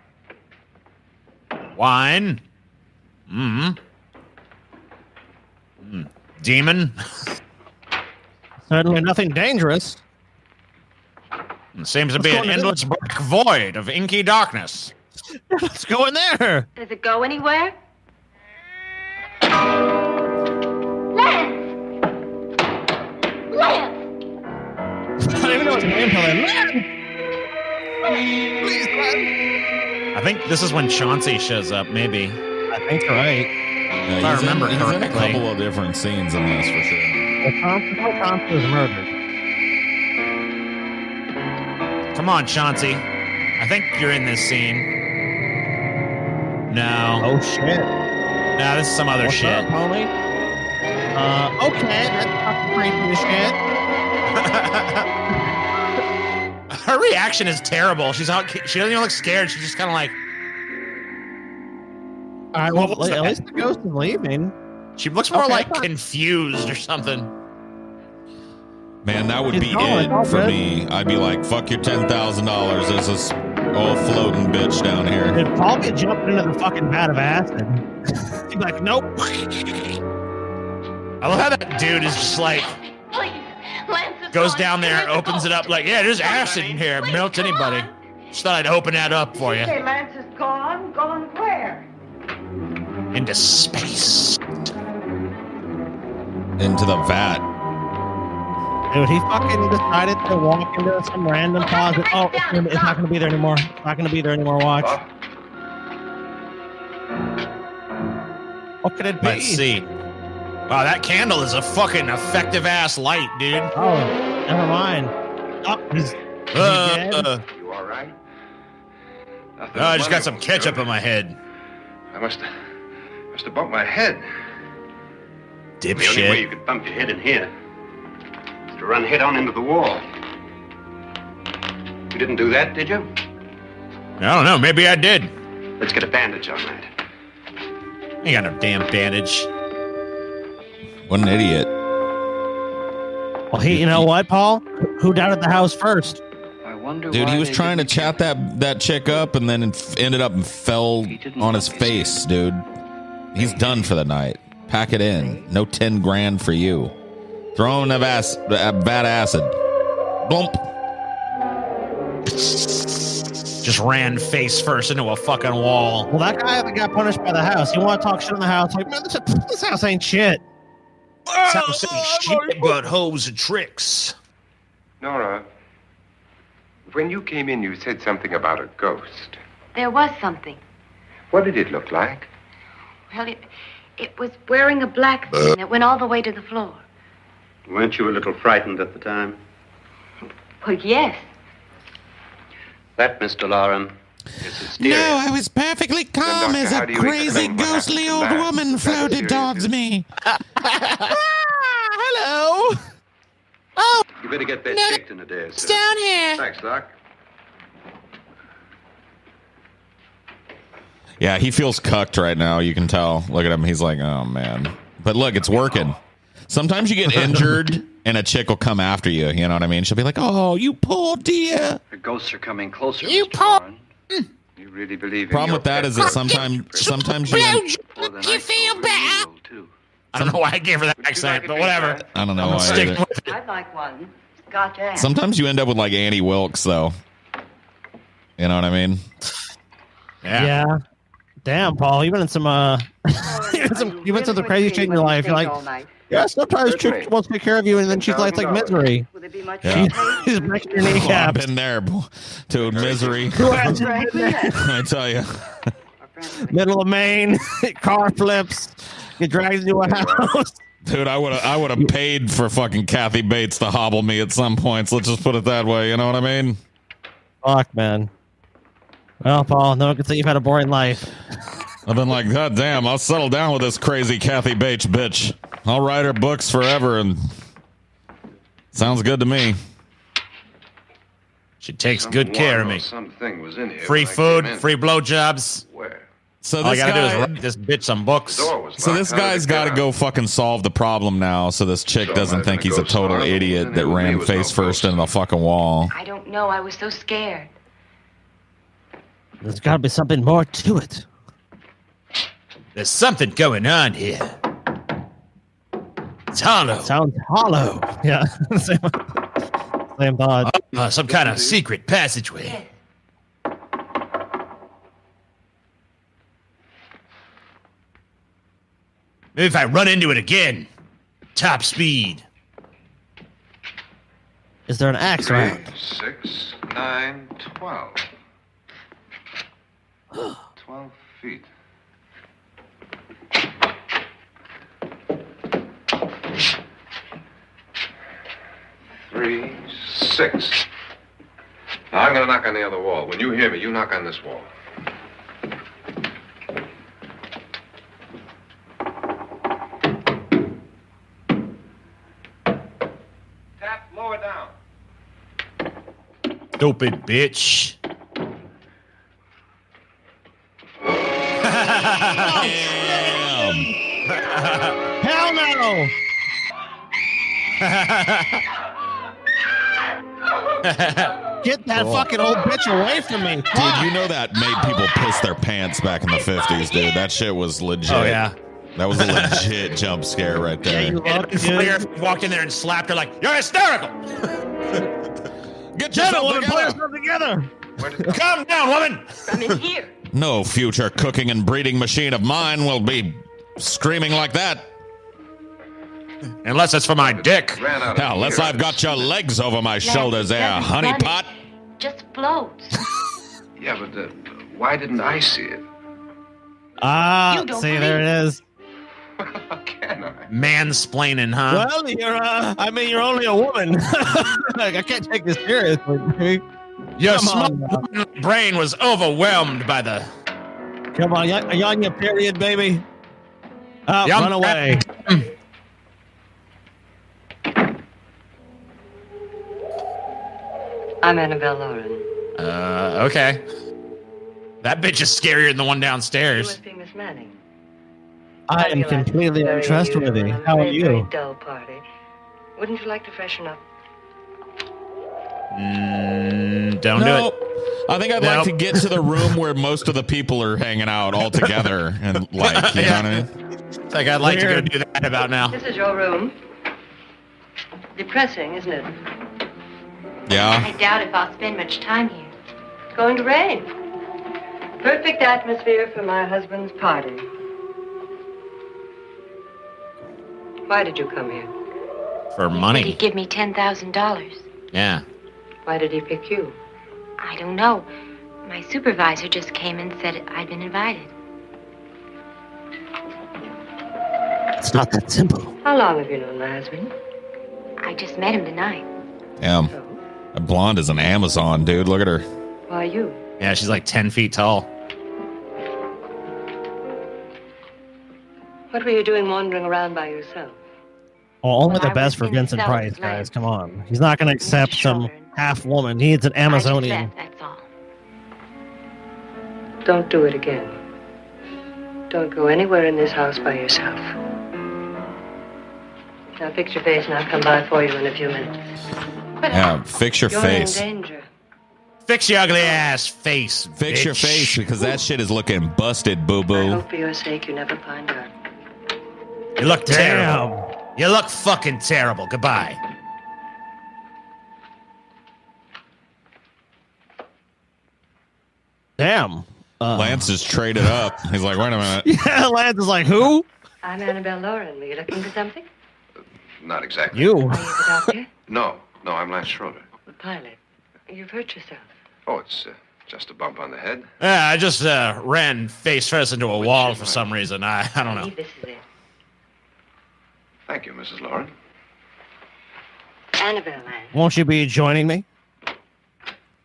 Speaker 1: Wine. Demon.
Speaker 3: Certainly nothing dangerous.
Speaker 1: Seems to be an endless black void of inky darkness.
Speaker 3: Let's go in there.
Speaker 8: Does it go anywhere? Lance! Lance!
Speaker 3: I don't even know his name till then. Please,
Speaker 1: I think this is when Chauncey shows up, maybe.
Speaker 3: I think you're right.
Speaker 2: Yeah,
Speaker 1: If I remember
Speaker 2: he's in a
Speaker 1: correctly.
Speaker 2: couple of different scenes in this, for sure.
Speaker 3: Thompson was murdered.
Speaker 1: Come on, Chauncey. I think you're in this scene. No.
Speaker 3: Oh, shit.
Speaker 1: No, this is some other
Speaker 3: What's
Speaker 1: shit.
Speaker 3: up, homie? Okay, that's fucking creepy as shit.
Speaker 1: Her reaction is terrible. She doesn't even look scared. She's just kind of like.
Speaker 3: All right,
Speaker 1: What
Speaker 3: well,
Speaker 1: was
Speaker 3: at
Speaker 1: that?
Speaker 3: least the ghost is leaving.
Speaker 1: She looks more
Speaker 3: Okay,
Speaker 1: like
Speaker 3: fine.
Speaker 1: confused or something.
Speaker 2: Man, that would
Speaker 3: He's
Speaker 2: be
Speaker 3: gone,
Speaker 2: it
Speaker 3: all
Speaker 2: for
Speaker 3: good.
Speaker 2: me. I'd be like, fuck your $10,000. There's this old floating bitch down here.
Speaker 3: Did Paul get jumped into the fucking vat of acid? He's like, nope.
Speaker 1: I love how that dude is just like
Speaker 8: Please, Lance is
Speaker 1: goes
Speaker 8: going
Speaker 1: down there,
Speaker 8: to
Speaker 1: opens it up like, yeah, there's acid in here. Melt anybody. Just thought I'd open that up for you.
Speaker 7: Say, Lance is gone. Gone where?
Speaker 1: Into space.
Speaker 2: Into the vat.
Speaker 3: Dude, he fucking decided to walk into some random closet. Oh, it's not going to be there anymore. It's not going to be there anymore. Watch. What could it be?
Speaker 1: Let's see. Wow, that candle is a fucking effective ass light, dude.
Speaker 3: Oh, never mind. Oh, he's dead?
Speaker 6: You all right?
Speaker 1: I just got some ketchup in my head.
Speaker 6: I must have bumped my head.
Speaker 9: The only way you
Speaker 1: Dipshit.
Speaker 9: could bump your head in here is to run head on into the wall. You didn't do that, did you?
Speaker 1: I don't know. Maybe I did.
Speaker 9: Let's get a bandage on that.
Speaker 1: Ain't got no damn bandage.
Speaker 2: What an idiot.
Speaker 3: Well, you know what, Paul? Who down at the house first?
Speaker 4: I wonder
Speaker 2: Dude,
Speaker 4: why
Speaker 2: he was
Speaker 4: they
Speaker 2: trying to
Speaker 4: didn't
Speaker 2: chat that chick up and then ended up and fell on his face, dude. He's done for the night. Pack it in. No 10 grand for you. Throw him a bad acid. Blump.
Speaker 1: Just ran face first into a fucking wall.
Speaker 3: Well, that guy that got punished by the house. You want to talk shit in the house? Like, man, this house ain't shit.
Speaker 1: Sounds like shit, but hoes and tricks.
Speaker 5: Nora, when you came in, you said something about a ghost.
Speaker 8: There was something.
Speaker 5: What did it look like?
Speaker 8: Well, it was wearing a black thing that went all the way to the floor.
Speaker 9: Weren't you a little frightened at the time?
Speaker 8: Well, yes.
Speaker 9: That, Mr. Lauren, is hysteria.
Speaker 2: No, I was perfectly calm
Speaker 5: Doctor,
Speaker 2: as
Speaker 5: how
Speaker 2: a
Speaker 5: do you
Speaker 2: crazy,
Speaker 5: explain what
Speaker 2: ghostly
Speaker 5: happened
Speaker 2: old
Speaker 5: to Lance?
Speaker 2: woman
Speaker 5: Is that
Speaker 2: floated
Speaker 5: serious?
Speaker 2: towards me.
Speaker 1: Hello. Oh,
Speaker 9: You better get that
Speaker 1: No,
Speaker 9: checked in a day or
Speaker 1: it's
Speaker 9: so.
Speaker 1: down here.
Speaker 6: Thanks, Doc.
Speaker 2: Yeah, he feels cucked right now. You can tell. Look at him. He's like, oh, man. But look, it's working. Sometimes you get injured and a chick will come after you. You know what I mean? She'll be like, oh, you poor dear.
Speaker 4: The ghosts are coming closer.
Speaker 1: You
Speaker 4: Mr.
Speaker 1: Paul.
Speaker 4: Warren.
Speaker 5: You really believe in
Speaker 2: Problem
Speaker 5: your
Speaker 2: with that
Speaker 5: pet
Speaker 2: is that
Speaker 5: ghost?
Speaker 2: sometimes you.
Speaker 4: Well, then
Speaker 1: You
Speaker 4: I
Speaker 1: feel
Speaker 4: feel
Speaker 1: better?
Speaker 4: evil, too.
Speaker 1: I don't know why I gave her that
Speaker 5: Would you
Speaker 1: accent,
Speaker 5: like a
Speaker 1: but
Speaker 5: big
Speaker 1: whatever.
Speaker 5: fan?
Speaker 2: I don't know
Speaker 1: I'm
Speaker 2: why.
Speaker 1: sticking
Speaker 2: either.
Speaker 1: with it.
Speaker 7: I'd like one. Scotch ass.
Speaker 2: Sometimes you end up with like Annie Wilkes, though. You know what I mean?
Speaker 3: Yeah. Damn, Paul, you've been in some you've been through some crazy shit in your life. You're like, yeah, sometimes chick wants to take care of you, and then she's like misery.
Speaker 2: Yeah.
Speaker 3: She's breaking your
Speaker 2: Oh, I've
Speaker 3: kneecaps.
Speaker 2: been there, dude. Misery. Let me tell you.
Speaker 3: Middle of Maine, car flips, get dragged into a house.
Speaker 2: Dude, I would have paid for fucking Kathy Bates to hobble me at some points. Let's just put it that way. You know what I mean?
Speaker 3: Fuck, man. Well, Paul, no one can say you've had a boring life.
Speaker 2: I've been like, God damn, I'll settle down with this crazy Kathy Bates bitch. I'll write her books forever, and sounds good to me.
Speaker 1: She takes good care of me.
Speaker 6: Something was in here
Speaker 1: Free food, free blowjobs.
Speaker 6: Where?
Speaker 2: So
Speaker 1: all I
Speaker 2: this
Speaker 1: gotta do is
Speaker 2: guy,
Speaker 1: write this bitch some books.
Speaker 2: so this guy's got to go fucking solve the problem now, so this chick doesn't think he's a total idiot that ran face first into the fucking wall.
Speaker 8: I don't know. I was so scared.
Speaker 3: There's got to be something more to it.
Speaker 1: There's something going on here. It's hollow.
Speaker 3: Sounds hollow. Yeah. Same thought.
Speaker 1: Some kind of secret passageway. Maybe if I run into it again, top speed.
Speaker 3: Is there an axe around?
Speaker 6: 6, 9, 12. 12 feet. Three, 6. Now I'm gonna knock on the other wall. When you hear me, you knock on this wall. Tap lower down.
Speaker 1: Stupid bitch.
Speaker 3: Hell no! Get that fucking old bitch away from me.
Speaker 2: Dude, you know that made people piss their pants back in the 50s, dude. That shit was legit.
Speaker 1: Oh, yeah.
Speaker 2: That was a legit jump scare right there.
Speaker 1: Flair walked in there and slapped her like, "You're hysterical."
Speaker 2: Get yourself
Speaker 3: together.
Speaker 1: Calm down, woman.
Speaker 8: I'm in here.
Speaker 2: No future cooking and breeding machine of mine will be screaming like that.
Speaker 1: Unless it's for my dick.
Speaker 2: Hell, unless I've got your legs over my shoulders there, honey pot.
Speaker 8: Just floats.
Speaker 6: Yeah, but why didn't I see it?
Speaker 3: Ah, see, there it is.
Speaker 6: Can I?
Speaker 1: Mansplaining, huh?
Speaker 3: Well, you're only a woman. Like, I can't take this seriously, baby.
Speaker 1: Your small brain was overwhelmed by the...
Speaker 3: Come on, are you on your period, baby?
Speaker 1: Yeah,
Speaker 3: run away.
Speaker 7: I'm Annabelle Lauren.
Speaker 1: Okay. That bitch is scarier than the one
Speaker 7: You
Speaker 1: downstairs.
Speaker 7: must be Miss Manning.
Speaker 3: I am completely untrustworthy. How are
Speaker 7: Very
Speaker 3: you?
Speaker 7: dull party. Wouldn't you like to freshen up?
Speaker 1: Don't do it.
Speaker 2: I think I'd like to get to the room where most of the people are hanging out all together and like, you know what I mean?
Speaker 1: It's like I'd like to go do that about now.
Speaker 7: This is your room. Depressing, isn't it?
Speaker 2: Yeah.
Speaker 8: I doubt if I'll spend much time here.
Speaker 7: It's going to rain. Perfect atmosphere for my husband's party. Why did you come here?
Speaker 1: For
Speaker 8: He'd
Speaker 1: money.
Speaker 8: give me $10,000.
Speaker 1: Yeah.
Speaker 7: Why did he pick you?
Speaker 8: I don't know. My supervisor just came and said I'd been invited.
Speaker 3: It's not that simple.
Speaker 7: How long have you known my husband?
Speaker 8: I just met him tonight.
Speaker 2: Damn. That blonde is an Amazon, dude. Look at her.
Speaker 7: Why you?
Speaker 1: Yeah, she's like 10 feet tall.
Speaker 7: What were you doing wandering around by yourself?
Speaker 3: Well, only the
Speaker 8: I
Speaker 3: best
Speaker 8: was
Speaker 3: for
Speaker 8: in
Speaker 3: Vincent
Speaker 8: Selle's
Speaker 3: Price,
Speaker 8: land.
Speaker 3: guys. Come on. He's not going to accept some half woman. He needs an
Speaker 8: I just
Speaker 3: Amazonian.
Speaker 8: left, that's all.
Speaker 7: Don't do it again. Don't go anywhere in this house by yourself. Now fix your face and I'll come by for you in a few minutes.
Speaker 2: Yeah, fix your
Speaker 7: You're
Speaker 2: face.
Speaker 7: in danger.
Speaker 1: Fix your ugly ass face.
Speaker 2: Fix your
Speaker 1: bitch.
Speaker 2: face because that shit is looking busted, boo
Speaker 7: I
Speaker 2: boo.
Speaker 7: hope for your sake you never find out.
Speaker 1: You look terrible. You look fucking terrible. Goodbye.
Speaker 3: Damn.
Speaker 2: Lance is traded up. He's like, wait a minute.
Speaker 3: Yeah, Lance is like, who?
Speaker 7: I'm Annabelle Lauren. Were you looking for something?
Speaker 6: Not exactly.
Speaker 3: You.
Speaker 7: Are you the doctor?
Speaker 6: No, I'm Lance Schroeder.
Speaker 7: The pilot. You've hurt yourself.
Speaker 6: Oh, it's just a bump on the head.
Speaker 1: Yeah, I just ran face first into a wall for some reason. I don't know.
Speaker 7: This is it.
Speaker 6: Thank you, Mrs. Lauren.
Speaker 7: Annabelle, Lance.
Speaker 3: Won't you be joining me?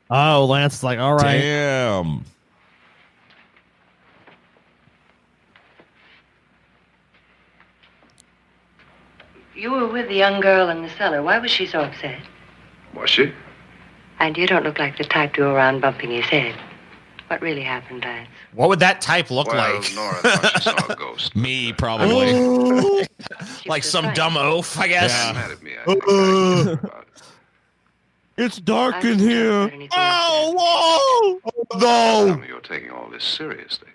Speaker 3: Oh, Lance is like, all right.
Speaker 2: Damn.
Speaker 7: You were with the young girl in the cellar. Why was she so upset?
Speaker 6: Was she?
Speaker 7: And you don't look like the type to go around bumping his head. What really happened, Lance?
Speaker 1: What would that type look
Speaker 6: Well,
Speaker 1: like?
Speaker 6: Nora thought she saw a ghost.
Speaker 2: Me, probably.
Speaker 1: Like some dumb oaf, I guess.
Speaker 6: Yeah. Mad at me. I think I about it.
Speaker 3: It's dark in here.
Speaker 1: Oh, whoa!
Speaker 6: Tell
Speaker 1: No!
Speaker 6: me you're taking all this seriously.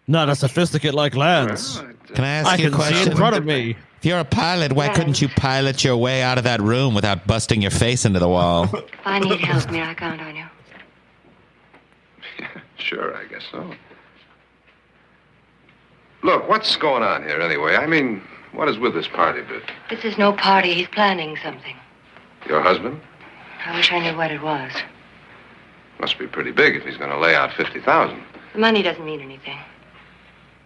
Speaker 3: Not a sophisticate like Lance.
Speaker 6: Well,
Speaker 2: Can I ask
Speaker 3: I
Speaker 2: you a
Speaker 3: can see
Speaker 2: question?
Speaker 3: in front of me.
Speaker 2: If you're a pilot, why couldn't you pilot your way out of that room without busting your face into the wall?
Speaker 7: If I need help, may I count on you?
Speaker 6: Sure, I guess so. Look, what's going on here anyway? I mean, what is with this party bit?
Speaker 7: This is no party. He's planning something.
Speaker 6: Your husband?
Speaker 7: I wish I knew what it was.
Speaker 6: Must be pretty big if he's going to lay out 50,000.
Speaker 7: The money doesn't mean anything.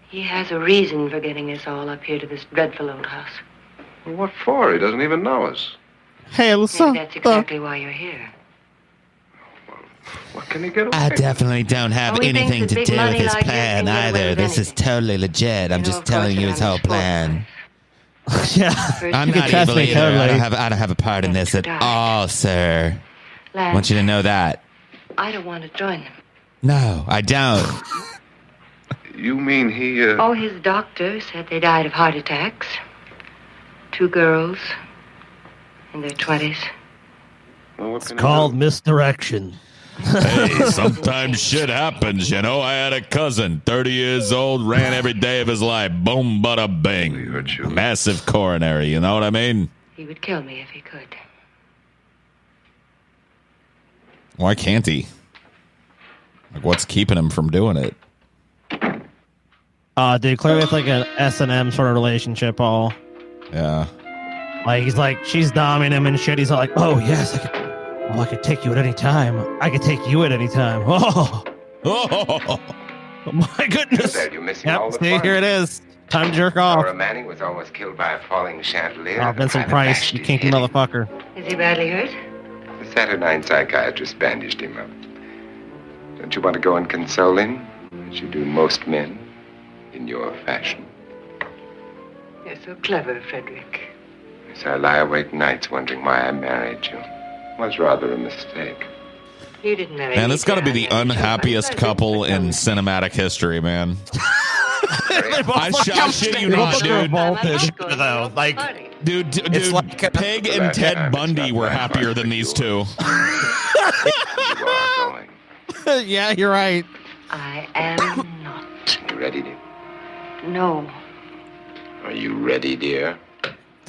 Speaker 7: He has a reason for getting us all up here to this dreadful old house.
Speaker 6: Well, what for? He doesn't even know us.
Speaker 3: Hey,
Speaker 7: Maybe that's exactly why you're here.
Speaker 6: What can he get away
Speaker 2: I
Speaker 6: with?
Speaker 2: definitely don't have
Speaker 7: Oh, he thinks
Speaker 2: anything
Speaker 7: that
Speaker 2: to
Speaker 7: big
Speaker 2: do with
Speaker 7: money
Speaker 2: his
Speaker 7: like this
Speaker 2: plan
Speaker 7: can get away
Speaker 2: either.
Speaker 7: with
Speaker 2: This is
Speaker 7: anything.
Speaker 2: totally legit. I'm
Speaker 7: You know,
Speaker 2: just
Speaker 7: of
Speaker 2: telling
Speaker 7: course
Speaker 2: you
Speaker 7: that
Speaker 2: his
Speaker 7: I'm a
Speaker 2: whole plan.
Speaker 3: Yeah.
Speaker 7: First
Speaker 2: I'm
Speaker 7: you
Speaker 2: not
Speaker 3: can trust
Speaker 2: evil
Speaker 3: me
Speaker 2: either.
Speaker 3: totally.
Speaker 2: I don't have a part in this at all, sir. I
Speaker 7: Lance,
Speaker 2: want you to know that.
Speaker 7: I don't want to join them.
Speaker 2: No, I don't.
Speaker 6: You mean he,
Speaker 7: Oh, his doctor said they died of heart attacks. 2 girls in their 20s.
Speaker 6: Well, what
Speaker 3: It's
Speaker 6: can he
Speaker 3: called
Speaker 6: do?
Speaker 3: misdirection.
Speaker 2: Hey, sometimes shit happens, you know. I had a cousin, 30 years old, ran every day of his life. Boom, bada,
Speaker 6: We
Speaker 2: bang.
Speaker 6: hurt you.
Speaker 2: Massive coronary, you know what I mean?
Speaker 7: He would kill me if he could.
Speaker 2: Why can't he? Like, what's keeping him from doing it?
Speaker 3: Dude, clearly it's like an S&M sort of relationship, Paul.
Speaker 2: Yeah.
Speaker 3: Like, he's like, she's doming him and shit. He's all like, oh, yes, I could take you at any time. I could take you at any time. Oh,
Speaker 2: Oh,
Speaker 3: my goodness.
Speaker 5: There, you're missing all
Speaker 3: Yep,
Speaker 5: the
Speaker 3: see,
Speaker 5: fun.
Speaker 3: here it is. Time to jerk off.
Speaker 5: Laura Manning was almost killed by a falling chandelier.
Speaker 3: Oh,
Speaker 5: The
Speaker 3: Vincent
Speaker 5: pilot
Speaker 3: Price,
Speaker 5: bashed
Speaker 3: you
Speaker 5: his
Speaker 3: kinky
Speaker 5: head.
Speaker 3: motherfucker.
Speaker 7: Is he badly hurt?
Speaker 5: The Saturnine psychiatrist bandaged him up. Don't you want to go and console him, as you do most men, in your fashion?
Speaker 7: You're so clever, Frederick.
Speaker 5: Yes, I lie awake nights wondering why I married you. It was rather a mistake.
Speaker 7: You didn't marry
Speaker 2: man,
Speaker 7: me,
Speaker 2: it's got to be the
Speaker 7: Sarah.
Speaker 2: unhappiest couple in cinematic history, man. I shit you not, dude.
Speaker 1: Though, like,
Speaker 2: Dude,
Speaker 1: It's like a-
Speaker 2: Peg and Ted Bundy were happier than these two.
Speaker 5: You are going.
Speaker 3: Yeah, you're right.
Speaker 7: I am not.
Speaker 5: You ready, dear?
Speaker 7: No.
Speaker 5: Are you ready, dear?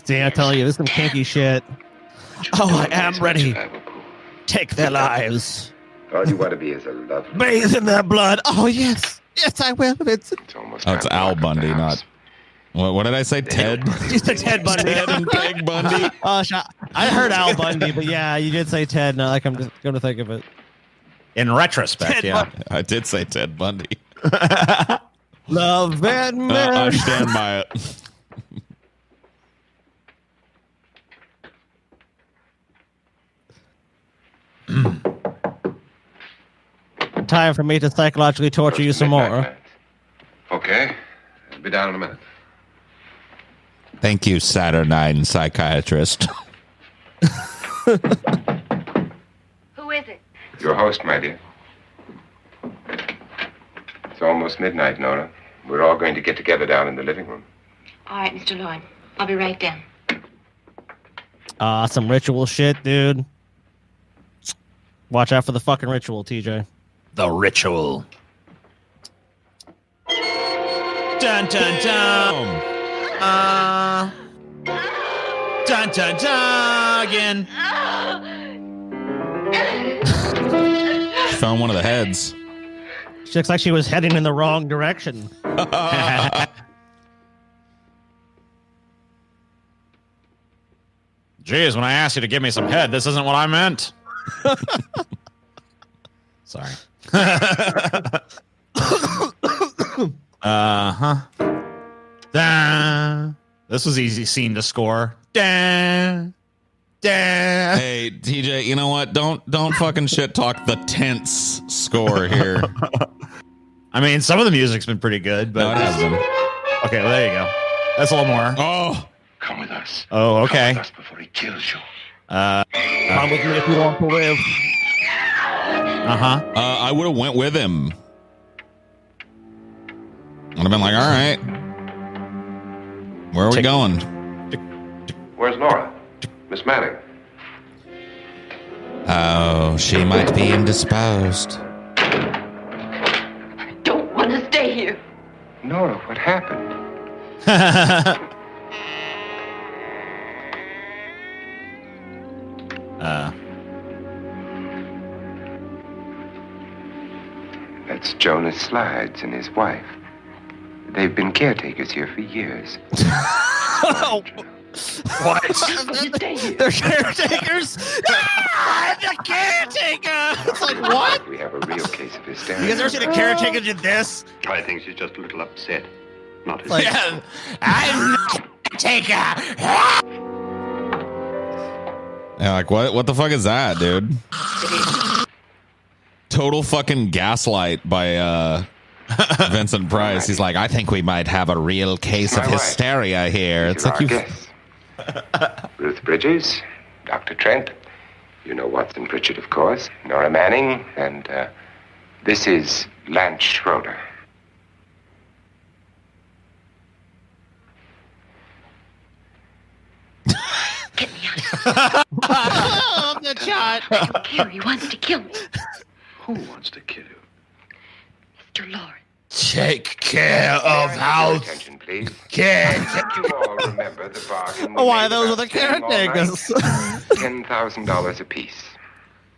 Speaker 3: See, I tell you, this is some kinky shit. Oh, I am ready.
Speaker 5: Have a pool.
Speaker 3: Take their lives.
Speaker 5: All you want to be is a lovely.
Speaker 3: Bathe in their blood. Oh, yes. Yes, I will, Vincent.
Speaker 5: It's almost
Speaker 2: Oh, it's
Speaker 5: time to
Speaker 2: Al
Speaker 5: lock up the
Speaker 2: Bundy,
Speaker 5: house.
Speaker 2: not. What did I say? Ted?
Speaker 3: You said Ted Bundy.
Speaker 2: Ted and Peg Bundy.
Speaker 3: I heard Al Bundy, but yeah, you did say Ted. Now, like, I'm just going to think of it.
Speaker 1: in retrospect,
Speaker 3: Ted
Speaker 1: yeah.
Speaker 3: Bundy.
Speaker 2: I did say Ted Bundy.
Speaker 3: Love and
Speaker 2: I stand by it.
Speaker 3: Time for me to psychologically torture you some more.
Speaker 6: Okay. I'll be down in a minute.
Speaker 2: Thank you, Saturnine psychiatrist.
Speaker 8: Who is it?
Speaker 5: Your host, my dear. It's almost midnight, Nora. We're all going to get together down in the living room.
Speaker 8: All right, Mr. Lloyd. I'll be right down.
Speaker 3: Some ritual shit, dude. Watch out for the fucking ritual, TJ.
Speaker 1: The ritual. Dun dun dun. Dun dun dun again.
Speaker 2: found one of the heads.
Speaker 3: She looks like she was heading in the wrong direction.
Speaker 1: Jeez, when I asked you to give me some head, this isn't what I meant. Sorry. This was easy scene to score. Hey,
Speaker 2: TJ, you know what? Don't fucking shit talk the tense score here.
Speaker 1: I mean, some of the music's been pretty good, but
Speaker 2: no, it has been.
Speaker 1: Okay, well, there you go. That's a little more.
Speaker 2: Oh,
Speaker 6: come with us.
Speaker 1: Oh, okay.
Speaker 6: Come with us before he kills you.
Speaker 3: Come with me if you want to live.
Speaker 2: I would have went with him. Would have been like, all right, where are we going?
Speaker 6: Where's Nora? Miss Manning.
Speaker 2: Oh, she might be indisposed.
Speaker 8: I don't want to stay here.
Speaker 5: Nora, what happened? That's Jonas Slides and his wife. They've been caretakers here for years.
Speaker 1: What?
Speaker 3: They're caretakers? The caretaker! It's like, what?
Speaker 5: We have a real case of hysteria.
Speaker 1: You guys ever seen a caretaker did this?
Speaker 9: I think she's just a little upset. Not his.
Speaker 1: Yeah, I'm the caretaker.
Speaker 2: Yeah, like what the fuck is that, dude? Total fucking gaslight by Vincent Price. He's like, I think we might have a real case of hysteria here. It's like you.
Speaker 5: Ruth Bridges, Dr. Trent. You know Watson Pritchard, of course. Nora Manning, and this is Lance Schroeder.
Speaker 8: Get me out of
Speaker 3: Oh, the shot.
Speaker 8: I don't care. He wants to kill me.
Speaker 6: Who wants to kill you?
Speaker 8: Mr. Lawrence.
Speaker 1: Take care of house.
Speaker 5: Attention, please.
Speaker 1: Care.
Speaker 5: I think you all remember the bargain.
Speaker 3: Oh, why those were the caretakers?
Speaker 5: $10,000 apiece.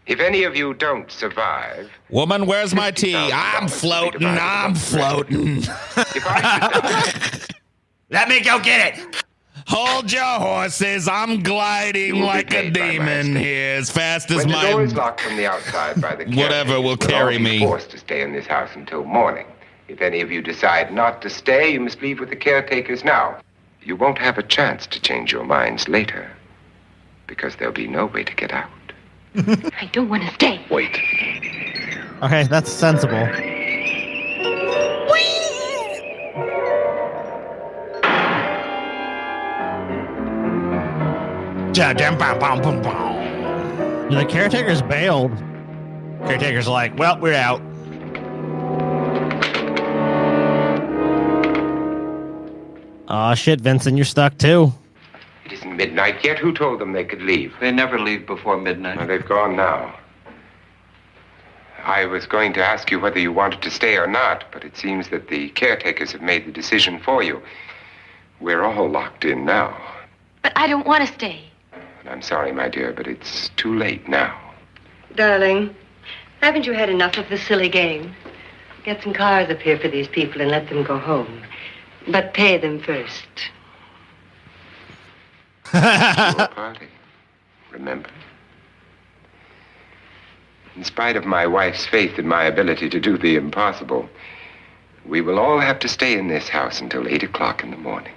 Speaker 5: If any of you don't survive...
Speaker 2: Woman, where's my tea? I'm floating. I'm floating.
Speaker 5: If I should die,
Speaker 1: Let me go get it.
Speaker 2: Hold your horses. I'm gliding like a demon here as fast as
Speaker 5: when the door is
Speaker 2: my...
Speaker 5: locked from the outside by the
Speaker 2: Whatever will carry
Speaker 5: we'll all be
Speaker 2: me.
Speaker 5: forced to stay in this house until morning. If any of you decide not to stay, you must leave with the caretakers now. You won't have a chance to change your minds later, because there'll be no way to get out.
Speaker 8: I don't want to stay.
Speaker 6: Wait.
Speaker 3: Okay, that's sensible. The caretaker's bailed.
Speaker 1: Caretaker's like, well, we're out.
Speaker 3: Aw, shit, Vincent, you're stuck too.
Speaker 5: It isn't midnight yet. Who told them they could leave?
Speaker 9: They never leave before midnight.
Speaker 5: Well, they've gone now. I was going to ask you whether you wanted to stay or not, but it seems that the caretakers have made the decision for you. We're all locked in now.
Speaker 8: But I don't want to stay.
Speaker 5: And I'm sorry, my dear, but it's too late now.
Speaker 7: Darling, haven't you had enough of the silly game? Get some cars up here for these people and let them go home. But pay them first.
Speaker 5: Your party. Remember? In spite of my wife's faith in my ability to do the impossible, we will all have to stay in this house until 8 o'clock in the morning.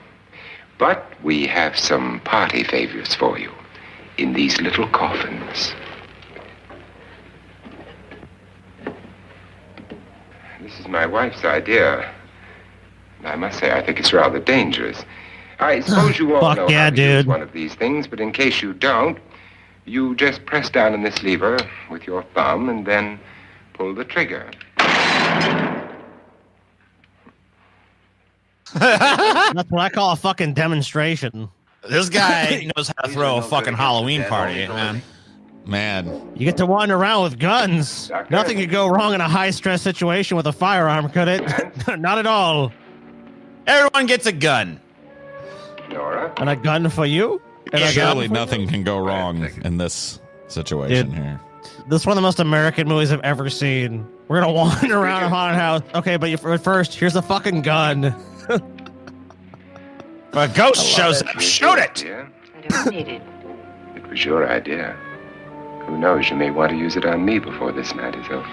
Speaker 5: But we have some party favors for you in these little coffins. This is my wife's idea. I must say, I think it's rather dangerous. I suppose you all know how to use one of these things, but in case you don't, you just press down on this lever with your thumb and then pull the trigger.
Speaker 3: That's what I call a fucking demonstration.
Speaker 1: This guy knows how to throw a fucking Halloween party, man.
Speaker 2: Man.
Speaker 3: You get to wander around with guns. Nothing could go wrong in a high-stress situation with a firearm, could it? Not at all.
Speaker 1: Everyone gets a gun.
Speaker 5: Nora?
Speaker 3: And a gun for you? And
Speaker 2: Surely nothing can go wrong in this situation
Speaker 3: Dude,
Speaker 2: here.
Speaker 3: This is one of the most American movies I've ever seen. We're gonna wander around a haunted house. Okay, but first, here's a fucking gun.
Speaker 1: If a ghost shows up, shoot it!
Speaker 5: Yeah,
Speaker 7: I don't need it.
Speaker 5: it was your idea. Who knows, you may want to use it on me before this night is over.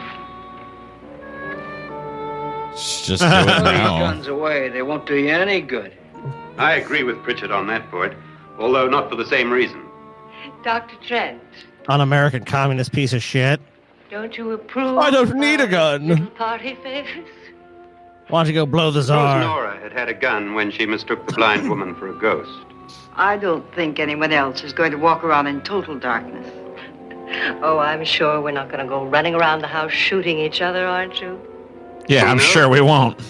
Speaker 2: Just do it
Speaker 10: Throw these
Speaker 2: now.
Speaker 10: guns away. They won't do you any good.
Speaker 9: I agree with Pritchard on that point, although not for the same reason.
Speaker 7: Dr. Trent,
Speaker 3: Un-American communist piece of shit.
Speaker 7: don't you approve?
Speaker 3: I don't need a gun.
Speaker 7: Little party favors?
Speaker 3: Why don't you go blow the
Speaker 9: Suppose
Speaker 3: czar?
Speaker 9: Nora had a gun when she mistook the blind woman for a ghost.
Speaker 11: I don't think anyone else is going to walk around in total darkness.
Speaker 7: Oh, I'm sure we're not going to go running around the house shooting each other, aren't you?
Speaker 1: Yeah, I'm sure we won't.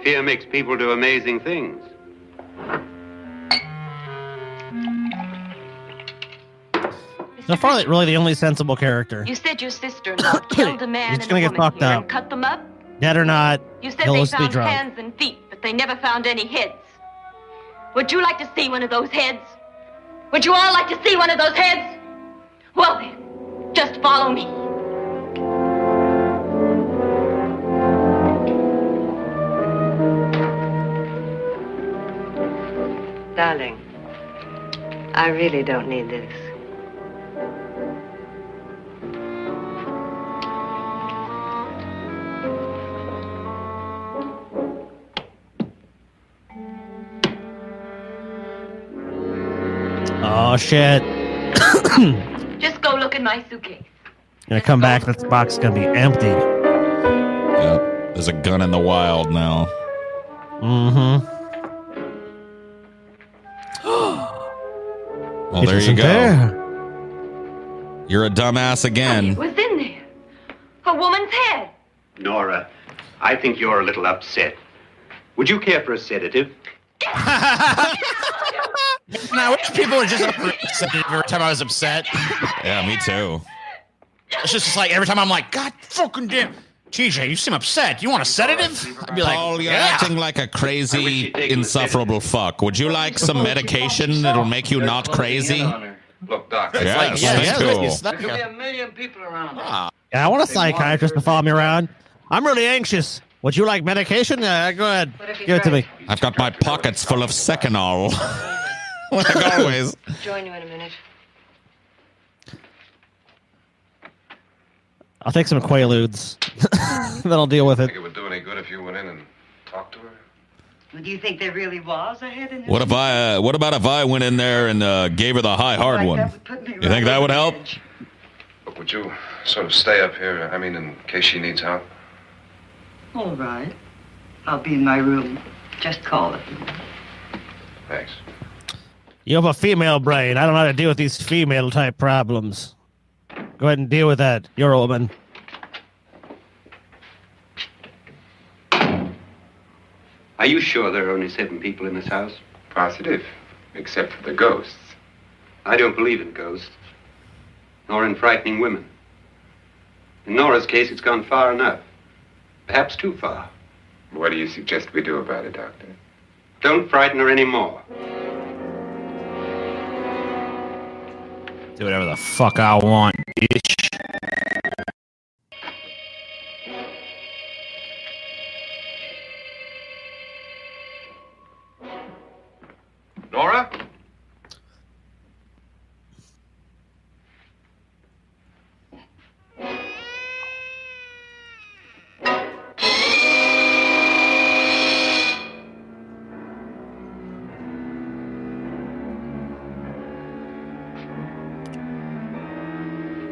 Speaker 9: Fear makes people do amazing things.
Speaker 3: So far, really the only sensible character.
Speaker 8: You said your sister-in-law killed a man
Speaker 3: He's
Speaker 8: and
Speaker 3: gonna
Speaker 8: a
Speaker 3: get
Speaker 8: woman
Speaker 3: fucked
Speaker 8: here
Speaker 3: up.
Speaker 8: and cut them up.
Speaker 3: Dead or not,
Speaker 8: You said
Speaker 3: he'll
Speaker 8: they
Speaker 3: just be
Speaker 8: found
Speaker 3: drunk.
Speaker 8: hands and feet, but they never found any heads. Would you like to see one of those heads? Would you all like to see one of those heads? Well then, just follow me.
Speaker 7: Darling, I really don't need this.
Speaker 3: Oh shit!
Speaker 8: Just go look in my suitcase.
Speaker 3: Gonna come back. This box is gonna be empty.
Speaker 2: Yep. There's a gun in the wild now.
Speaker 3: Mm-hmm.
Speaker 2: Well, there you go. You're a dumbass again.
Speaker 8: It was in there. A woman's head.
Speaker 9: Nora, I think you're a little upset. Would you care for a sedative?
Speaker 1: I wish people would just upset every time I was upset.
Speaker 2: Yeah, me too.
Speaker 1: It's just like every time I'm like, God fucking damn. TJ, you seem upset. You want a sedative? I'd be like,
Speaker 2: Paul, you're
Speaker 1: yeah.
Speaker 2: acting like a crazy, insufferable fuck. Would you like some medication that'll make you not crazy?
Speaker 6: Look, Doc.
Speaker 1: It's
Speaker 2: Yes,
Speaker 1: like,
Speaker 2: that's cool.
Speaker 10: There'll be a million people around.
Speaker 3: Yeah, I want a psychiatrist to follow me around. I'm really anxious. Would you like medication? Go ahead. Give it to me.
Speaker 2: I've got my pockets full of Seconal. Like always.
Speaker 7: Join you in a minute.
Speaker 3: I'll take some Quaaludes. Then I'll deal with it.
Speaker 6: Think it would do any good if you went in and talked to her?
Speaker 11: Well, do you think there really was a head in there?
Speaker 2: What about if I went in there and gave her the high hard one? You think that would help?
Speaker 6: Look, would you sort of stay up here? I mean, in case she needs help?
Speaker 11: All right. I'll be in my room. Just call it.
Speaker 6: Thanks.
Speaker 3: You have a female brain. I don't know how to deal with these female type problems. Go ahead and deal with that. You're a woman.
Speaker 9: Are you sure there are only 7 people in this house?
Speaker 5: Positive, except for the ghosts.
Speaker 9: I don't believe in ghosts, nor in frightening women. In Nora's case, it's gone far enough. Perhaps too far.
Speaker 5: What do you suggest we do about it, Doctor?
Speaker 9: Don't frighten her anymore.
Speaker 1: Do whatever the fuck I want, bitch.
Speaker 6: Nora?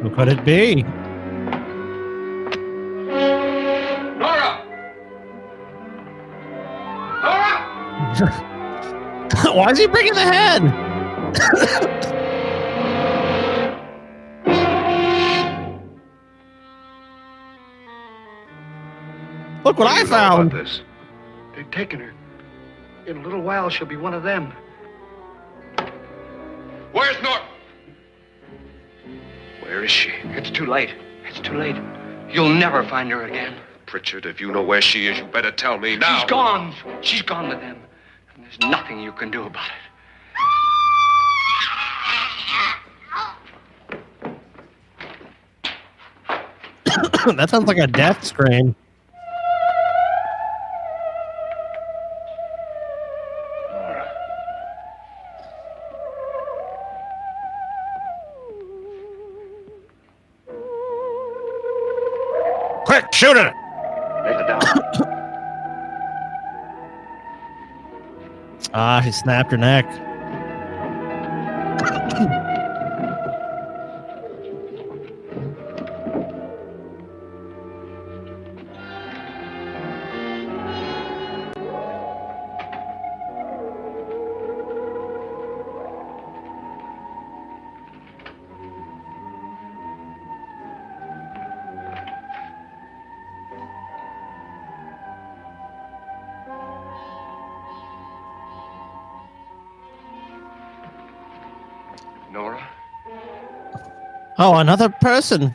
Speaker 3: Who could it be?
Speaker 6: Nora! Nora!
Speaker 3: Why is he bringing the head? Look what I found.
Speaker 6: This?
Speaker 10: They've taken her. In a little while, she'll be one of them.
Speaker 6: Where's Nora? Where is she?
Speaker 10: It's too late. It's too late. You'll never find her again.
Speaker 6: Pritchard, if you know where she is, you better tell me now.
Speaker 10: She's gone. She's gone with them. And there's nothing you can do about it.
Speaker 3: That sounds like a death scream.
Speaker 1: Quick, shoot it!
Speaker 9: Let her down.
Speaker 3: Ah, she snapped her neck.
Speaker 5: Nora?
Speaker 3: Oh, another person.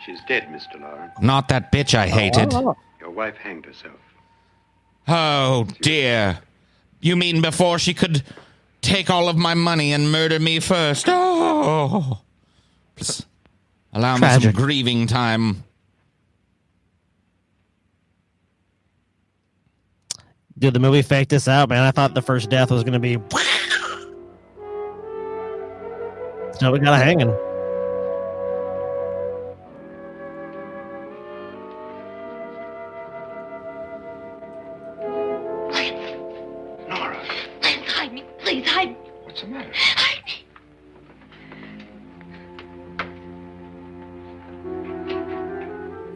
Speaker 9: She's dead, Mr. Lauren.
Speaker 2: Not that bitch I hated.
Speaker 9: Your wife hanged herself.
Speaker 2: Oh, dear. You mean before she could take all of my money and murder me first? Oh. Just allow me some grieving time.
Speaker 3: Dude, the movie faked this out, man. I thought the first death was going to be... So we got a hanging.
Speaker 8: Nora. Hide me. Please, hide me.
Speaker 6: What's the matter?
Speaker 8: Hide me.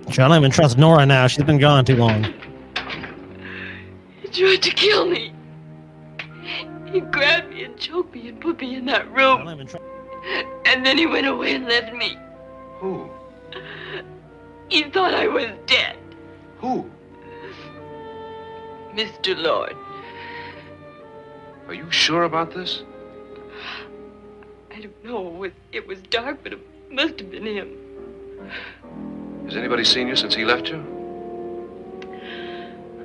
Speaker 3: I don't even trust Nora now. She's been gone too long.
Speaker 8: He tried to kill me. He grabbed me and choked me and put me in that room. And then he went away and left me.
Speaker 6: Who?
Speaker 8: He thought I was dead.
Speaker 6: Who?
Speaker 8: Mr. Lord.
Speaker 6: Are you sure about this?
Speaker 8: I don't know. It was dark, but it must have been him.
Speaker 6: Has anybody seen you since he left you?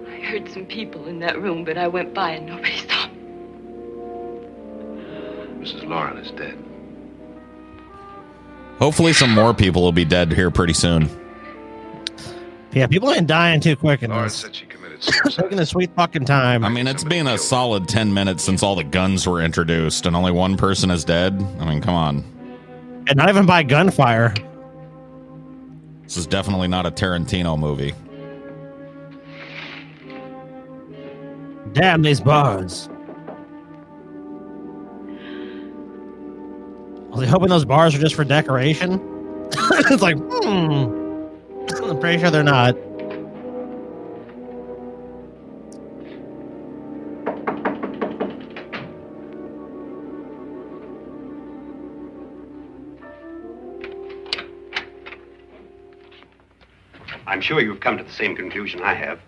Speaker 8: I heard some people in that room, but I went by and nobody saw me.
Speaker 6: Mrs. Lauren is dead.
Speaker 2: Hopefully some more people will be dead here pretty soon.
Speaker 3: Yeah, people ain't dying too quick in
Speaker 6: Lauren
Speaker 3: this.
Speaker 6: said she committed suicide.
Speaker 3: Taking a sweet fucking time.
Speaker 2: I mean, it's been a solid 10 minutes since all the guns were introduced and only one person is dead. I mean, come on.
Speaker 3: And not even by gunfire.
Speaker 2: This is definitely not a Tarantino movie.
Speaker 3: Damn these bars. Was he hoping those bars are just for decoration? It's like, I'm pretty sure they're not.
Speaker 9: I'm sure you've come to the same conclusion I have.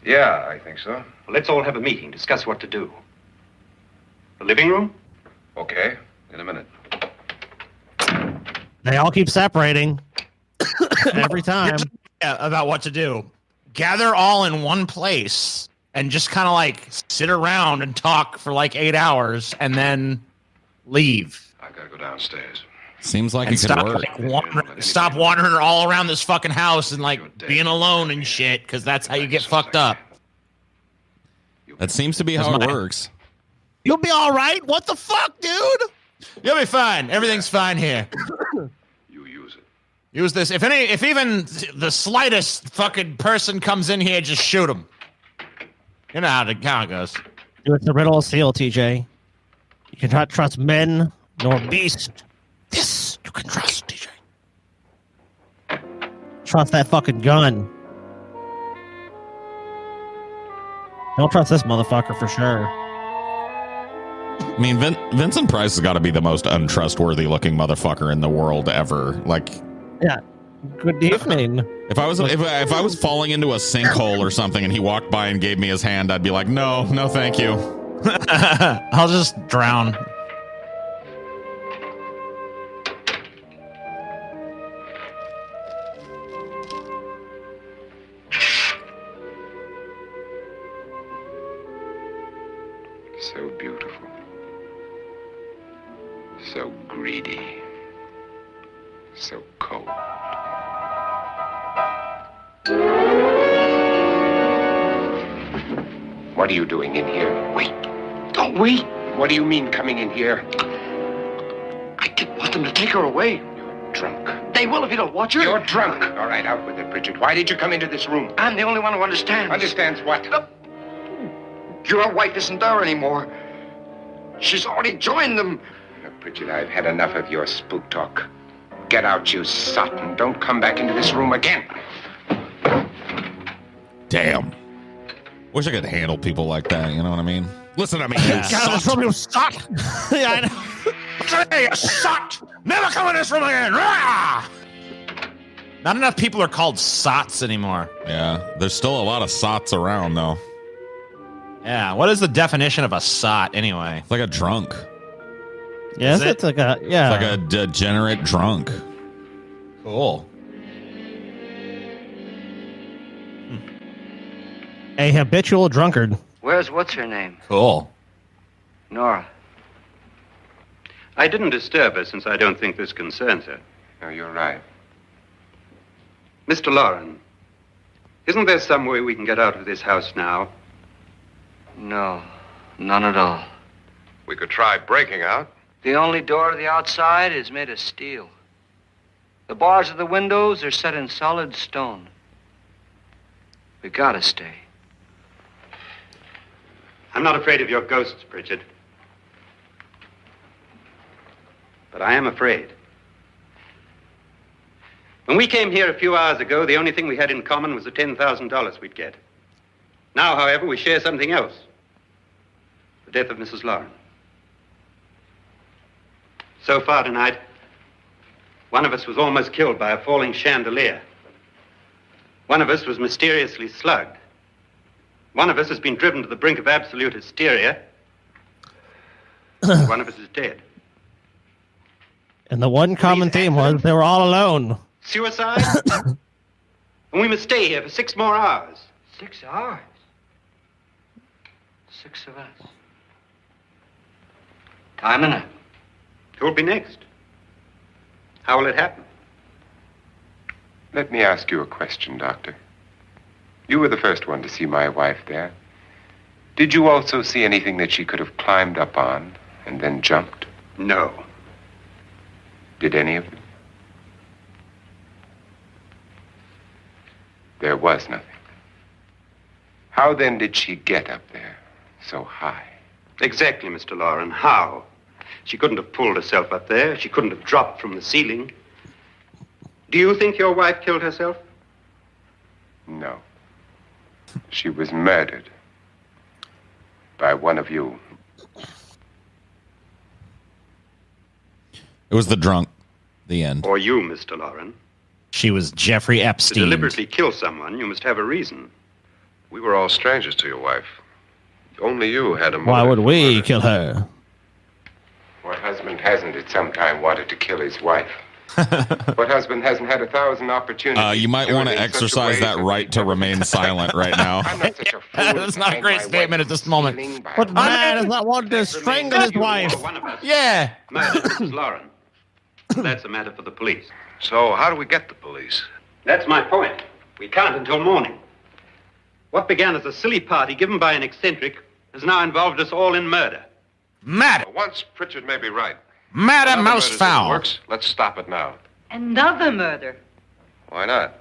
Speaker 6: Yeah, I think so.
Speaker 9: Well, let's all have a meeting, discuss what to do. The living room?
Speaker 6: Okay, in a minute.
Speaker 3: They all keep separating every time.
Speaker 1: About what to do. Gather all in one place and just kind of like sit around and talk for like 8 hours and then leave.
Speaker 6: I gotta go downstairs.
Speaker 2: Seems like
Speaker 1: And
Speaker 2: it could
Speaker 1: stop,
Speaker 2: work.
Speaker 1: like, stop wandering all around this fucking house and like being alone and shit, because that's how you get fucked up.
Speaker 2: That seems to be how it works.
Speaker 1: You'll be all right. What the fuck, dude? You'll be fine. Everything's fine here.
Speaker 6: You use it.
Speaker 1: Use this. If even the slightest fucking person comes in here, just shoot them. You know how it goes.
Speaker 3: It's the riddle of seal, TJ. You cannot trust men nor beast. This you can trust, TJ. Trust that fucking gun. Don't trust this motherfucker for sure.
Speaker 2: I mean, Vincent Price has got to be the most untrustworthy looking motherfucker in the world ever. Like,
Speaker 3: yeah. Good evening.
Speaker 2: If I was falling into a sinkhole or something and he walked by and gave me his hand, I'd be like, no, thank you.
Speaker 1: I'll just drown.
Speaker 5: So beautiful. So greedy. So cold. What are you doing in here?
Speaker 10: Wait. Don't wait.
Speaker 5: What do you mean coming in here?
Speaker 10: I didn't want them to take her away.
Speaker 5: You're drunk.
Speaker 10: They will if you don't watch her.
Speaker 5: You're drunk. All right, out with it, Bridget. Why did you come into this room?
Speaker 10: I'm the only one who understands.
Speaker 5: Understands what?
Speaker 10: Your wife isn't there anymore. She's already joined them.
Speaker 5: Look, Bridget, I've had enough of your spook talk. Get out, you sot, and don't come back into this room again.
Speaker 2: Damn. Wish I could handle people like that, you know what I mean? Listen to me, you
Speaker 3: sot. Yeah, I know.
Speaker 1: Hey, you sot! Never come in this room again! Rah! Not enough people are called sots anymore.
Speaker 2: Yeah, there's still a lot of sots around, though.
Speaker 1: Yeah, what is the definition of a sot, anyway?
Speaker 2: It's like a drunk.
Speaker 3: Yes, it's like a, yeah.
Speaker 2: It's like a degenerate drunk.
Speaker 1: Cool.
Speaker 3: A habitual drunkard.
Speaker 4: Where's what's her name?
Speaker 1: Cool.
Speaker 4: Nora.
Speaker 9: I didn't disturb her since I don't think this concerns her.
Speaker 5: No, you're right.
Speaker 9: Mr. Loren, isn't there some way we can get out of this house now?
Speaker 4: No, none at all.
Speaker 6: We could try breaking out.
Speaker 4: The only door to the outside is made of steel. The bars of the windows are set in solid stone. We gotta stay.
Speaker 9: I'm not afraid of your ghosts, Bridget. But I am afraid. When we came here a few hours ago, the only thing we had in common was the $10,000 we'd get. Now, however, we share something else. The death of Mrs. Loren. So far tonight, one of us was almost killed by a falling chandelier. One of us was mysteriously slugged. One of us has been driven to the brink of absolute hysteria. One of us is dead.
Speaker 3: And the one common theme was they were all alone.
Speaker 9: Suicide? And we must stay here for 6 more hours.
Speaker 4: 6 hours? 6 of us. Time enough.
Speaker 9: Who'll be next? How will it happen?
Speaker 5: Let me ask you a question, Doctor. You were the first one to see my wife there. Did you also see anything that she could have climbed up on and then jumped?
Speaker 9: No.
Speaker 5: Did any of you? There was nothing. How then did she get up there so high?
Speaker 9: Exactly, Mr. Loren. How? She couldn't have pulled herself up there. She couldn't have dropped from the ceiling. Do you think your wife killed herself?
Speaker 5: No. She was murdered by one of you.
Speaker 2: It was the drunk. The end.
Speaker 9: Or you, Mr. Loren.
Speaker 1: She was Jeffrey
Speaker 9: To
Speaker 1: Epstein.
Speaker 9: deliberately kill someone, you must have a reason.
Speaker 6: We were all strangers to your wife. Only you had a motive.
Speaker 3: Why would we kill her?
Speaker 5: What husband hasn't at some time wanted to kill his wife? What husband hasn't had 1,000 opportunities?
Speaker 2: You might want to exercise that right to remain silent right now.
Speaker 5: I'm not such a fool.
Speaker 1: That's not a great statement at this moment.
Speaker 3: What man has not wanted to strangle his wife?
Speaker 9: One of us.
Speaker 1: Yeah.
Speaker 9: Murdered Mrs. Loren. That's a matter for the police.
Speaker 6: So how do we get the police?
Speaker 9: That's my point. We can't until morning. What began as a silly party given by an eccentric has now involved us all in murder.
Speaker 1: Mad.
Speaker 6: Once Pritchard may be right.
Speaker 1: Mad at
Speaker 6: Another
Speaker 1: mouse
Speaker 6: murder
Speaker 1: foul.
Speaker 6: works. Let's stop it now.
Speaker 7: Another murder.
Speaker 6: Why not?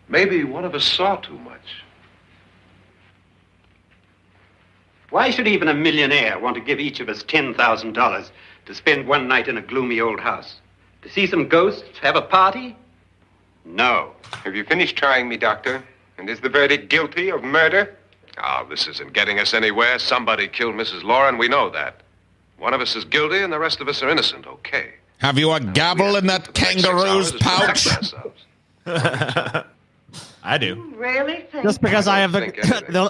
Speaker 6: Maybe one of us saw too much.
Speaker 9: Why should even a millionaire want to give each of us $10,000 to spend one night in a gloomy old house? To see some ghosts, have a party? No.
Speaker 5: Have you finished trying me, Doctor? And is the verdict guilty of murder?
Speaker 6: Oh, this isn't getting us anywhere. Somebody killed Mrs. Loren. We know that. One of us is guilty and the rest of us are innocent. Okay.
Speaker 2: Have you a gavel in that kangaroo's pouch?
Speaker 1: I do.
Speaker 7: You really think
Speaker 3: Just because I have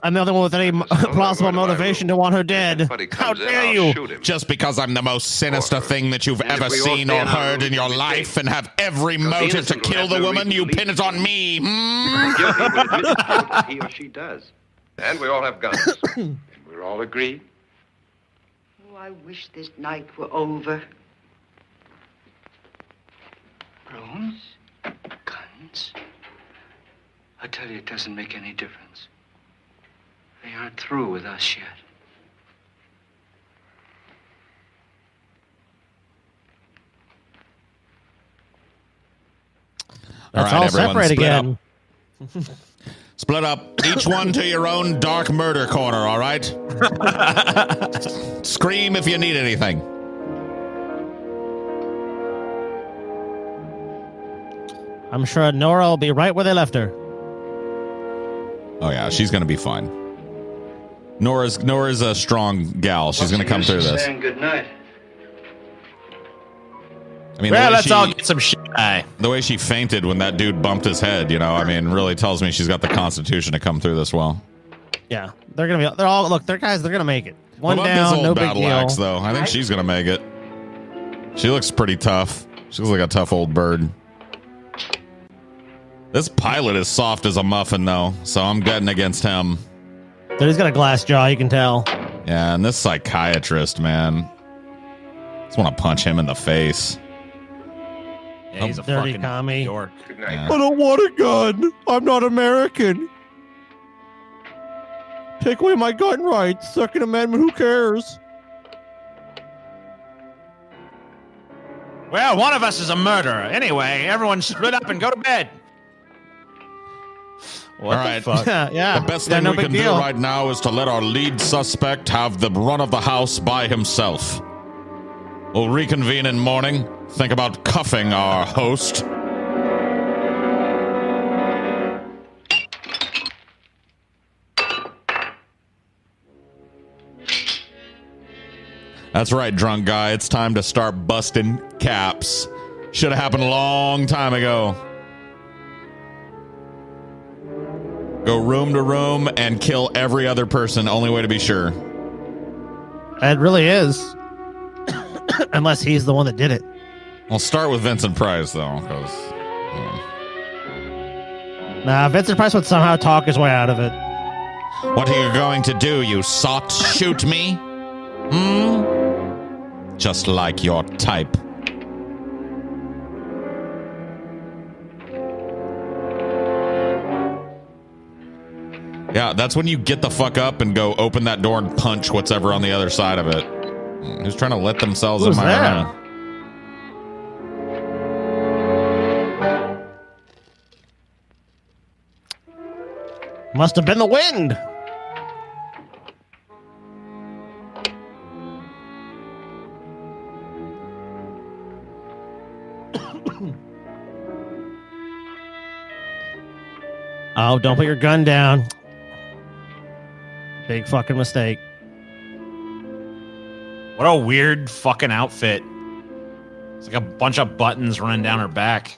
Speaker 3: another one with any plausible motivation to want her dead. How dare you?
Speaker 2: Just because I'm the most sinister thing that you've ever seen or heard in your life and have every motive to kill the woman, you pin it on me.
Speaker 9: Guilty will admit his guilt if he or she does.
Speaker 6: And we all have guns.
Speaker 5: And we're all agreed?
Speaker 11: Oh, I wish this night were over.
Speaker 4: Brooms? Guns? I tell you, it doesn't make any difference. They aren't through with us yet.
Speaker 3: That's all separate again.
Speaker 2: Split up. Each one to your own dark murder corner, all right? Scream if you need anything.
Speaker 3: I'm sure Nora will be right where they left her.
Speaker 2: Oh, yeah, she's going to be fine. Nora's a strong gal. She's going to come through this.
Speaker 9: Saying good night.
Speaker 2: I mean,
Speaker 1: well, let's all get some shit.
Speaker 2: The way she fainted when that dude bumped his head, really tells me she's got the constitution to come through this well.
Speaker 3: Yeah, they're gonna they're gonna make it. One
Speaker 2: what about
Speaker 3: down,
Speaker 2: this old
Speaker 3: no big
Speaker 2: battle
Speaker 3: deal.
Speaker 2: axe, though? I think she's gonna make it. She looks pretty tough. She looks like a tough old bird. This pilot is soft as a muffin, though, so I'm betting against him.
Speaker 3: So he's got a glass jaw, you can tell.
Speaker 2: Yeah, and this psychiatrist, man. I just want to punch him in the face.
Speaker 1: Yeah, he's a
Speaker 3: dirty
Speaker 1: fucking
Speaker 3: commie.
Speaker 1: dork.
Speaker 2: Yeah.
Speaker 3: I don't want a gun. I'm not American. Take away my gun rights. Second Amendment, who cares?
Speaker 1: Well, one of us is a murderer. Anyway, everyone split up and go to bed. What
Speaker 2: All
Speaker 1: the
Speaker 2: right.
Speaker 1: fuck?
Speaker 3: Yeah.
Speaker 2: The best thing
Speaker 3: no
Speaker 2: we
Speaker 3: big
Speaker 2: can
Speaker 3: deal.
Speaker 2: do right now is to let our lead suspect have the run of the house by himself. We'll reconvene in morning. Think about cuffing our host. That's right, drunk guy. It's time to start busting caps. Should have happened a long time ago. Go room to room and kill every other person. Only way to be sure.
Speaker 3: It really is. Unless he's the one that did it.
Speaker 2: I'll start with Vincent Price, though, because...
Speaker 3: Nah, Vincent Price would somehow talk his way out of it.
Speaker 2: What are you going to do, you sot? Shoot me? Just like your type. Yeah, that's when you get the fuck up and go open that door and punch whatever on the other side of it. Who's trying to let themselves
Speaker 3: Who's
Speaker 2: in my
Speaker 3: there?
Speaker 2: room?
Speaker 3: Must have been the wind. Oh, don't put your gun down. Big fucking mistake.
Speaker 1: What a weird fucking outfit. It's like a bunch of buttons running down her back.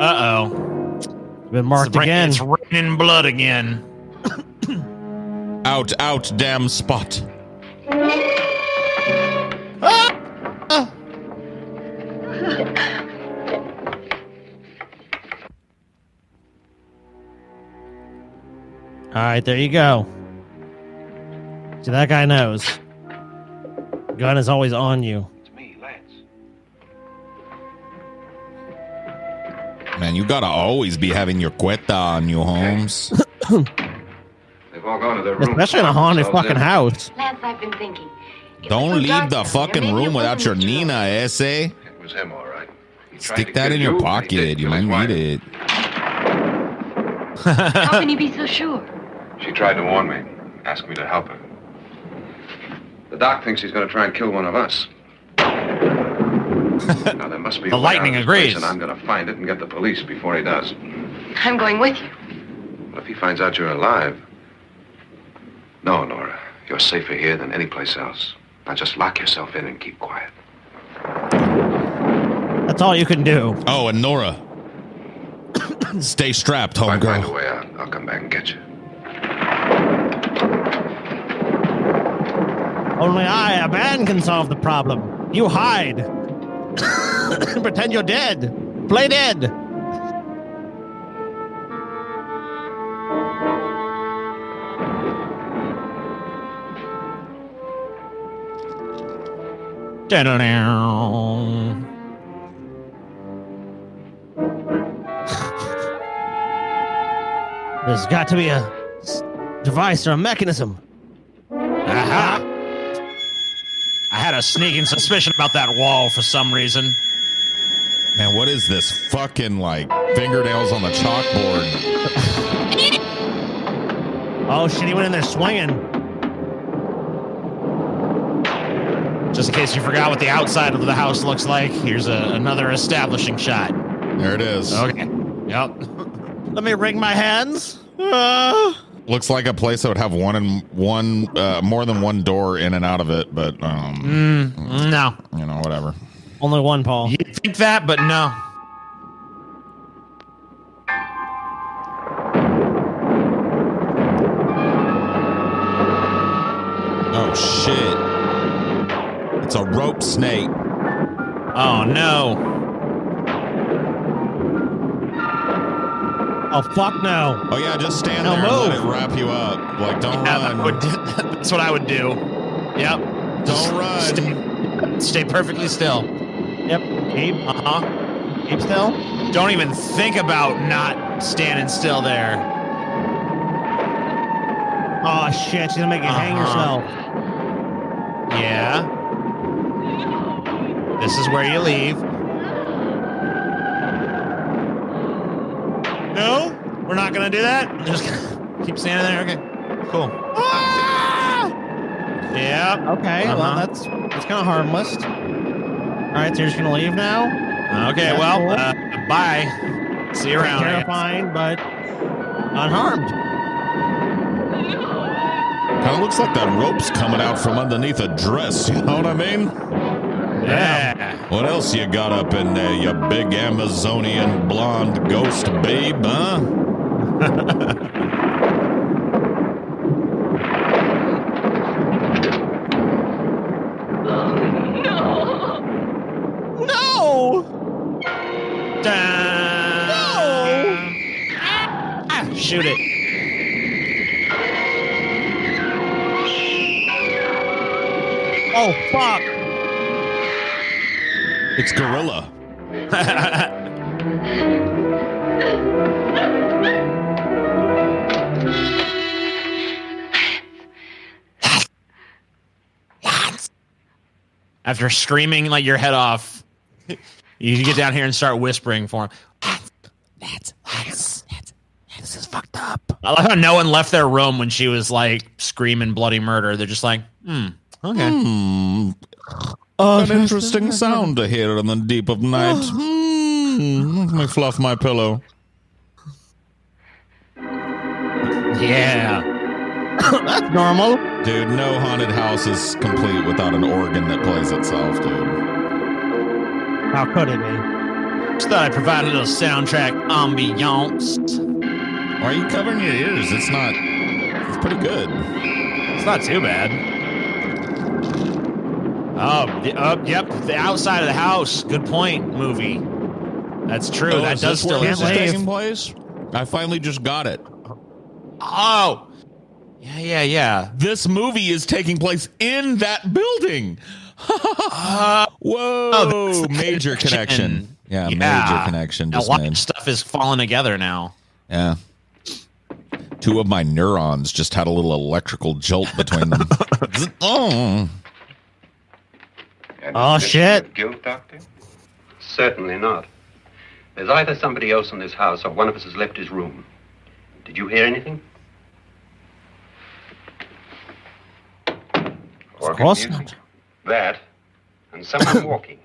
Speaker 1: Uh-oh.
Speaker 3: Been marked again.
Speaker 1: It's raining blood again.
Speaker 2: Out, damn spot.
Speaker 3: All right, there you go. See, that guy knows. Gun is always on you.
Speaker 6: It's me, Lance.
Speaker 2: Man, you gotta always be having your cueta on you, Holmes.
Speaker 6: They've all gone to their rooms.
Speaker 3: Especially in a haunted fucking house.
Speaker 8: Lance, I've been thinking.
Speaker 2: Don't leave the fucking room without your Nina, essay.
Speaker 6: It was him, all right. He tried
Speaker 2: Stick
Speaker 6: to
Speaker 2: that
Speaker 6: kill
Speaker 2: in your
Speaker 6: you,
Speaker 2: pocket.
Speaker 6: he did
Speaker 2: You
Speaker 6: kill his
Speaker 2: might
Speaker 6: wife.
Speaker 2: need it.
Speaker 8: How can you be so sure?
Speaker 6: She tried to warn me, asked me to help her. The doc thinks he's going to try and kill one of us. Now, there must be
Speaker 1: The
Speaker 6: a way
Speaker 1: lightning
Speaker 6: out of this place,
Speaker 1: agrees.
Speaker 6: and I'm going to find it and get the police before he does.
Speaker 8: I'm going with you.
Speaker 6: But if he finds out you're alive... No, Nora. You're safer here than any place else. Now just lock yourself in and keep quiet.
Speaker 3: That's all you can do.
Speaker 2: Oh, and Nora. Stay strapped,
Speaker 6: If I find a
Speaker 2: homegirl.
Speaker 6: way out, I'll come back and get you.
Speaker 3: Only I, a man, can solve the problem. You hide. Pretend you're dead. Play dead. There's got to be a device or a mechanism.
Speaker 1: Aha! I had a sneaking suspicion about that wall for some reason.
Speaker 2: Man, what is this fucking like fingernails on the chalkboard?
Speaker 3: Oh shit, he went in there swinging.
Speaker 1: Just in case you forgot what the outside of the house looks like, here's another establishing shot.
Speaker 2: There it is.
Speaker 1: Okay. Yep.
Speaker 3: Let me wring my hands.
Speaker 2: Looks like a place that would have more than one door in and out of it, but
Speaker 1: no.
Speaker 2: You know, whatever.
Speaker 3: Only one, Paul.
Speaker 1: You think that, but no.
Speaker 2: Oh shit. It's a rope snake.
Speaker 1: Oh no.
Speaker 3: Oh fuck no.
Speaker 2: Oh yeah, just stand there and let it wrap you up. Like, don't run.
Speaker 1: That's what I would do. Yep.
Speaker 2: Don't run.
Speaker 1: Stay perfectly still.
Speaker 3: Yep. Keep. Keep still.
Speaker 1: Don't even think about not standing still there.
Speaker 3: Oh shit, she's gonna make you hang yourself.
Speaker 1: Yeah. This is where you leave. No, we're not gonna do that. Just keep standing there. Okay, cool. Yeah.
Speaker 3: Okay, well that's kind of harmless. All right, so you're just gonna leave now.
Speaker 1: Okay,
Speaker 3: That's
Speaker 1: well,
Speaker 3: cool.
Speaker 1: bye. See you around.
Speaker 3: Terrifying, but unharmed.
Speaker 2: Kind of looks like that rope's coming out from underneath a dress. You know what I mean?
Speaker 1: Yeah.
Speaker 2: What else you got up in there, you big Amazonian blonde ghost babe, huh?
Speaker 3: No!
Speaker 1: Shoot it.
Speaker 3: Oh fuck!
Speaker 2: It's Gorilla.
Speaker 1: After screaming like your head off, you get down here and start whispering for him. This is fucked up. I love how no one left their room when she was like screaming bloody murder. They're just like, okay.
Speaker 2: An interesting sound to hear in the deep of night. Let me fluff my pillow.
Speaker 1: Yeah.
Speaker 3: That's normal.
Speaker 2: Dude, no haunted house is complete without an organ that plays itself, dude.
Speaker 3: How could it be?
Speaker 1: Just thought I'd provide a little soundtrack ambiance.
Speaker 2: Why are you covering your ears? It's pretty good.
Speaker 1: It's not too bad. Yep. The outside of the house. Good point, movie. That's true.
Speaker 2: Oh,
Speaker 1: that does still
Speaker 2: exist.
Speaker 1: exist.
Speaker 2: Taking place? I finally just got it.
Speaker 1: Oh. Yeah.
Speaker 2: This movie is taking place in that building. Whoa. Major connection. Yeah, major connection.
Speaker 1: A lot of stuff is falling together now.
Speaker 2: Yeah. Two of my neurons just had a little electrical jolt between them.
Speaker 3: Oh, shit.
Speaker 5: Guilt, Doctor?
Speaker 9: Certainly not. There's either somebody else in this house or one of us has left his room. Did you hear anything?
Speaker 3: Of course not.
Speaker 9: That, and someone walking.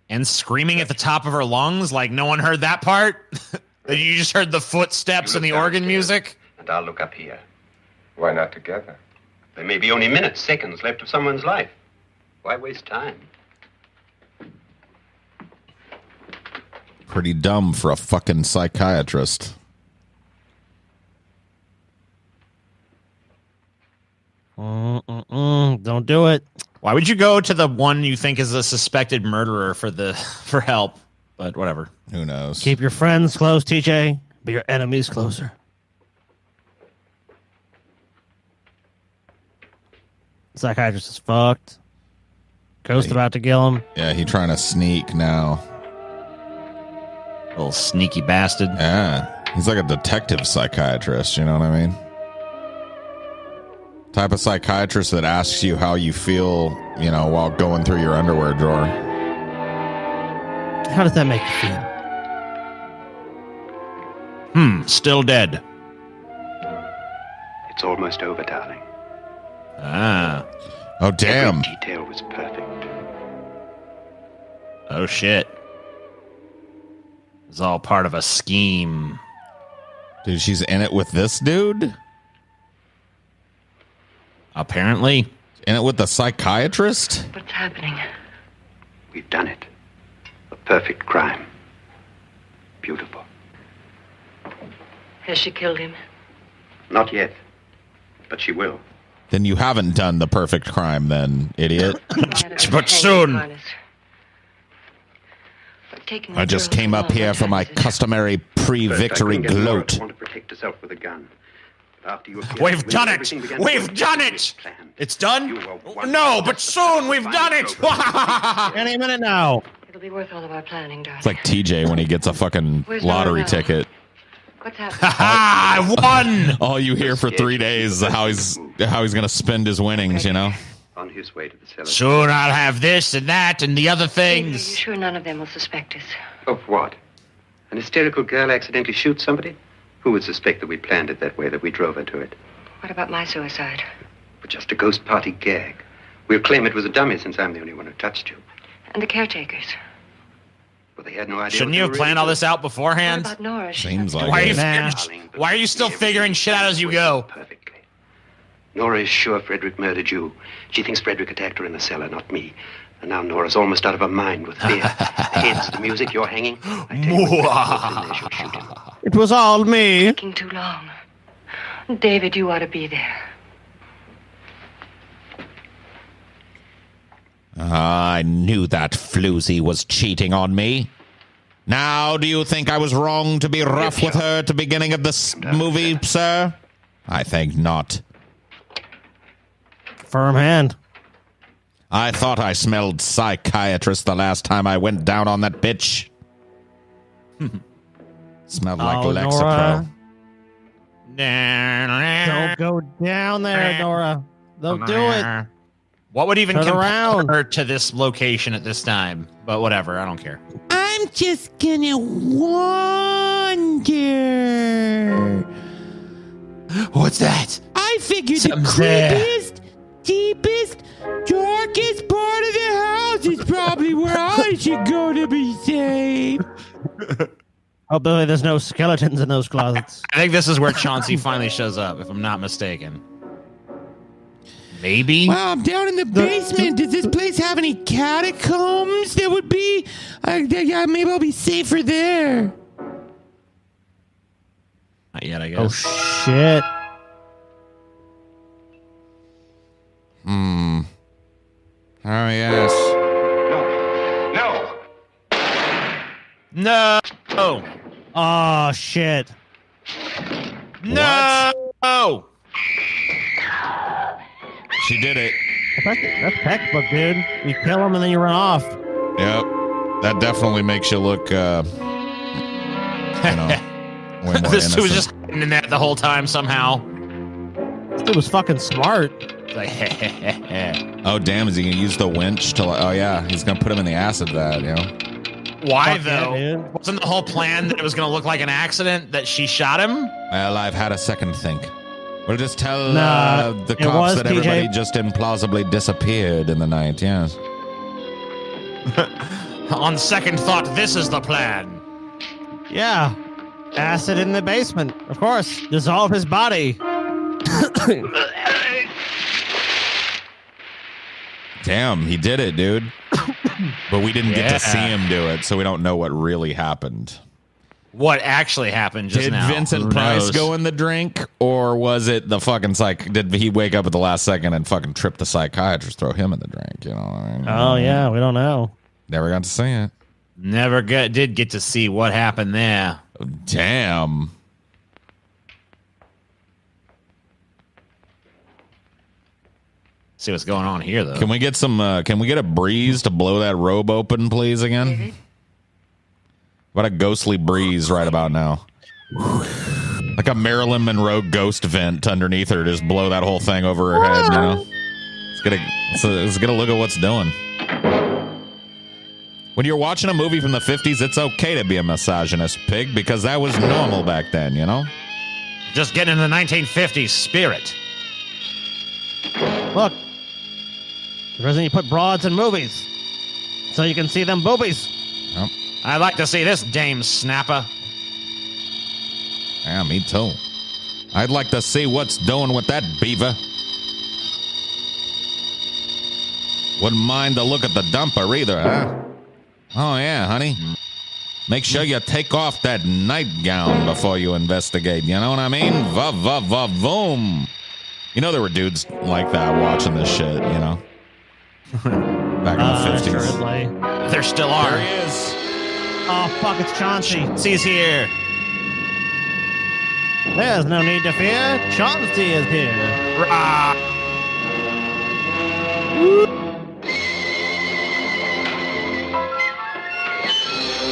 Speaker 1: And screaming at the top of her lungs like no one heard that part? You just heard the footsteps and the organ music?
Speaker 9: And I'll look up here.
Speaker 5: Why not together?
Speaker 9: There may be only minutes, seconds left of someone's life. Why waste time?
Speaker 2: Pretty dumb for a fucking psychiatrist.
Speaker 3: Don't do it.
Speaker 1: Why would you go to the one you think is a suspected murderer for help? But whatever.
Speaker 2: Who knows?
Speaker 3: Keep your friends close, TJ, but your enemies closer. Psychiatrist is fucked. Ghost about to kill him.
Speaker 2: Yeah, he trying to sneak now.
Speaker 1: Little sneaky bastard.
Speaker 2: Yeah. He's like a detective psychiatrist, you know what I mean? Type of psychiatrist that asks you how you feel, you know, while going through your underwear drawer.
Speaker 3: How does that make you feel?
Speaker 1: Still dead.
Speaker 9: It's almost over, darling.
Speaker 1: Ah.
Speaker 2: Oh, damn.
Speaker 9: Every detail was perfect.
Speaker 1: Oh, shit. It's all part of a scheme.
Speaker 2: Dude, she's in it with this dude?
Speaker 1: Apparently.
Speaker 2: In it with the psychiatrist?
Speaker 7: What's happening?
Speaker 9: We've done it. A perfect crime. Beautiful.
Speaker 7: Has she killed him?
Speaker 9: Not yet. But she will.
Speaker 2: Then you haven't done the perfect crime then, idiot.
Speaker 1: But soon.
Speaker 2: I just came up here for my customary pre-victory gloat.
Speaker 9: Want to protect herself with a gun. After you
Speaker 1: We've done it! We've done it! It's done? No, but soon we've done it!
Speaker 3: Any minute now.
Speaker 7: It'll be worth all of our planning, darling.
Speaker 2: It's like TJ when he gets a fucking lottery ticket.
Speaker 7: What's happening?
Speaker 1: I won!
Speaker 2: All you hear for 3 days is how he's gonna spend his winnings, you know?
Speaker 9: On his way to the cellar.
Speaker 1: Soon I'll have this and that and the other
Speaker 7: Are you
Speaker 1: things.
Speaker 7: sure none of them will suspect us?
Speaker 9: Of what? An hysterical girl accidentally shoots somebody? Who would suspect that we planned it that way, that we drove her to it?
Speaker 7: What about my suicide?
Speaker 9: But just a ghost party gag. We'll claim it was a dummy since I'm the only one who touched you.
Speaker 7: And the caretakers?
Speaker 9: Well, they had no idea.
Speaker 1: Shouldn't you have planned all this out beforehand?
Speaker 7: What about Nora?
Speaker 2: Seems like
Speaker 1: Why are you still figuring shit out as you go?
Speaker 9: Perfectly. Nora is sure Frederick murdered you. She thinks Frederick attacked her in the cellar, not me. And now Nora's almost out of her mind with fear. Heads, the music you're hanging. I tell you, when there, she'll shoot him.
Speaker 3: It was all me.
Speaker 7: Taking too long. David, you ought to be there.
Speaker 2: I knew that floozy was cheating on me. Now, do you think I was wrong to be rough with her at the beginning of this movie, sir? I think not.
Speaker 3: Firm hand.
Speaker 2: I thought I smelled psychiatrist the last time I went down on that bitch. Smelled like Lexapro.
Speaker 3: Don't go down there, Nora. Don't do it.
Speaker 1: What would even
Speaker 3: Turn around
Speaker 1: compare her to this location at this time? But whatever, I don't care.
Speaker 12: I'm just gonna wander.
Speaker 1: What's that?
Speaker 12: I figured
Speaker 1: Something's
Speaker 12: the
Speaker 1: there.
Speaker 12: creepiest, deepest, darkest part of the house is probably where I should go to be safe.
Speaker 3: Oh, Billy, there's no skeletons in those closets.
Speaker 1: I think this is where Chauncey finally shows up, if I'm not mistaken. Maybe?
Speaker 12: Wow, I'm down in the basement. Does this place have any catacombs that would be... yeah, maybe I'll be safer there.
Speaker 1: Not yet, I guess.
Speaker 3: Oh, shit.
Speaker 2: Oh, yes.
Speaker 1: No!
Speaker 3: Oh, shit.
Speaker 1: No!
Speaker 2: She did it.
Speaker 3: That's textbook, dude. You kill him and then you run off.
Speaker 2: Yep. That definitely makes you look, way more
Speaker 1: This
Speaker 2: innocent.
Speaker 1: dude was just in that the whole time somehow.
Speaker 3: This dude was fucking smart.
Speaker 1: Like,
Speaker 2: oh, damn. Is he going to use the winch to... Oh, yeah. He's going to put him in the acid vat, you know?
Speaker 1: why,
Speaker 3: Fuck
Speaker 1: though?
Speaker 3: yeah, dude.
Speaker 1: Wasn't the whole plan that it was going to look like an accident that she shot him?
Speaker 2: Well, I've had a second think. We'll just tell the
Speaker 3: it
Speaker 2: cops
Speaker 3: was
Speaker 2: that everybody
Speaker 3: TJ.
Speaker 2: just implausibly disappeared in the night, yes.
Speaker 1: On second thought, this is the plan.
Speaker 3: Yeah. Acid in the basement. Of course. Dissolve his body.
Speaker 2: Damn, he did it, dude. But we didn't get to see him do it, so we don't know what really happened.
Speaker 1: What actually happened just
Speaker 2: Did
Speaker 1: now?
Speaker 2: Vincent
Speaker 1: Who
Speaker 2: Price
Speaker 1: knows?
Speaker 2: go in the drink, or was it the fucking did he wake up at the last second and fucking trip the psychiatrist, throw him in the drink, you know what I mean?
Speaker 3: Oh, yeah. We don't know.
Speaker 2: Never got to see it.
Speaker 1: Never did get to see what happened there.
Speaker 2: Oh, damn.
Speaker 1: See what's going on here, though.
Speaker 2: Can we get can we get a breeze to blow that robe open, please, again? What a ghostly breeze right about now. Like a Marilyn Monroe ghost vent underneath her. Just blow that whole thing over her head, you know? It's gonna look at what's doing. When you're watching a movie from the 50s, it's okay to be a misogynist, Pig, because that was normal back then, you know?
Speaker 1: Just getting in the 1950s spirit.
Speaker 3: Look. The reason you put broads in movies. So you can see them boobies.
Speaker 2: Yep.
Speaker 1: I'd like to see this Dame Snapper.
Speaker 2: Yeah, me too. I'd like to see what's doing with that beaver. Wouldn't mind to look at the dumper either, huh? Oh, yeah, honey. Make sure you take off that nightgown before you investigate. You know what I mean? Va-va-va-voom. You know there were dudes like that watching this shit, you know? Back in the 50s.
Speaker 3: Assuredly.
Speaker 1: There still are.
Speaker 2: There he is.
Speaker 3: Oh, fuck, it's Chauncey.
Speaker 1: Chauncey's here.
Speaker 3: There's no need to fear. Chauncey is here.
Speaker 1: Rah.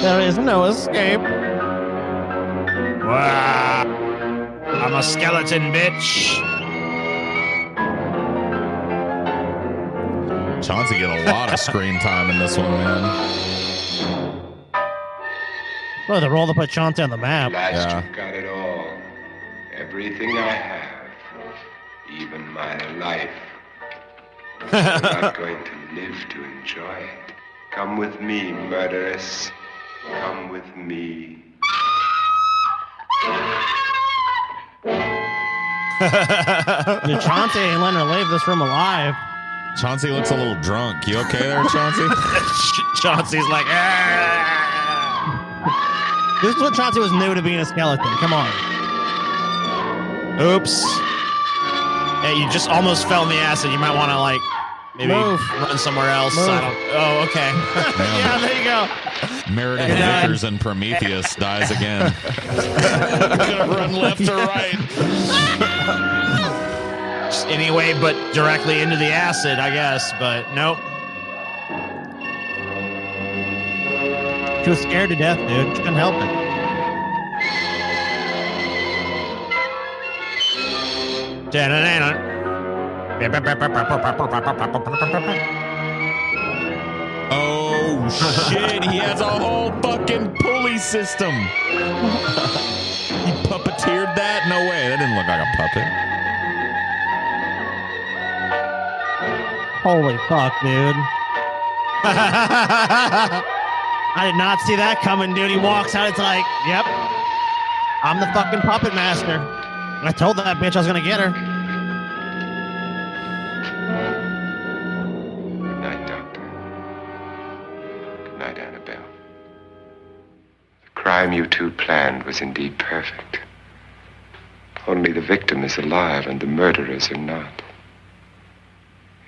Speaker 3: There is no escape.
Speaker 1: Wah. I'm a skeleton, bitch.
Speaker 2: Chauncey get a lot of screen time in this one, man.
Speaker 3: Oh, the role to put Chauncey on the map.
Speaker 5: Last you've got it all. Everything I have. Even my life. I'm not going to live to enjoy it. Come with me, murderess. Come with me.
Speaker 3: Dude, Chauncey ain't letting her leave this room alive.
Speaker 2: Chauncey looks a little drunk. You okay there, Chauncey?
Speaker 1: Chauncey's like,
Speaker 3: This is when Chauncey was new to being a skeleton. Come on.
Speaker 1: Oops. Hey, you just almost fell in the acid. You might want to, like, maybe run somewhere else. Oh, okay.
Speaker 3: Yeah, there you go.
Speaker 2: Meredith Vickers and Prometheus dies again. Gonna run left or right.
Speaker 1: Just anyway, but directly into the acid, I guess. But nope.
Speaker 3: She was scared to death, dude. She couldn't help it.
Speaker 2: Oh, shit. He has a whole fucking pulley system. He puppeteered that? No way. That didn't look like a puppet.
Speaker 3: Holy fuck, dude. I did not see that coming, dude. He walks out. It's like, yep. I'm the fucking puppet master. I told that bitch I was going to get her.
Speaker 5: Good night, Doctor. Good night, Annabelle. The crime you two planned was indeed perfect. Only the victim is alive and the murderers are not.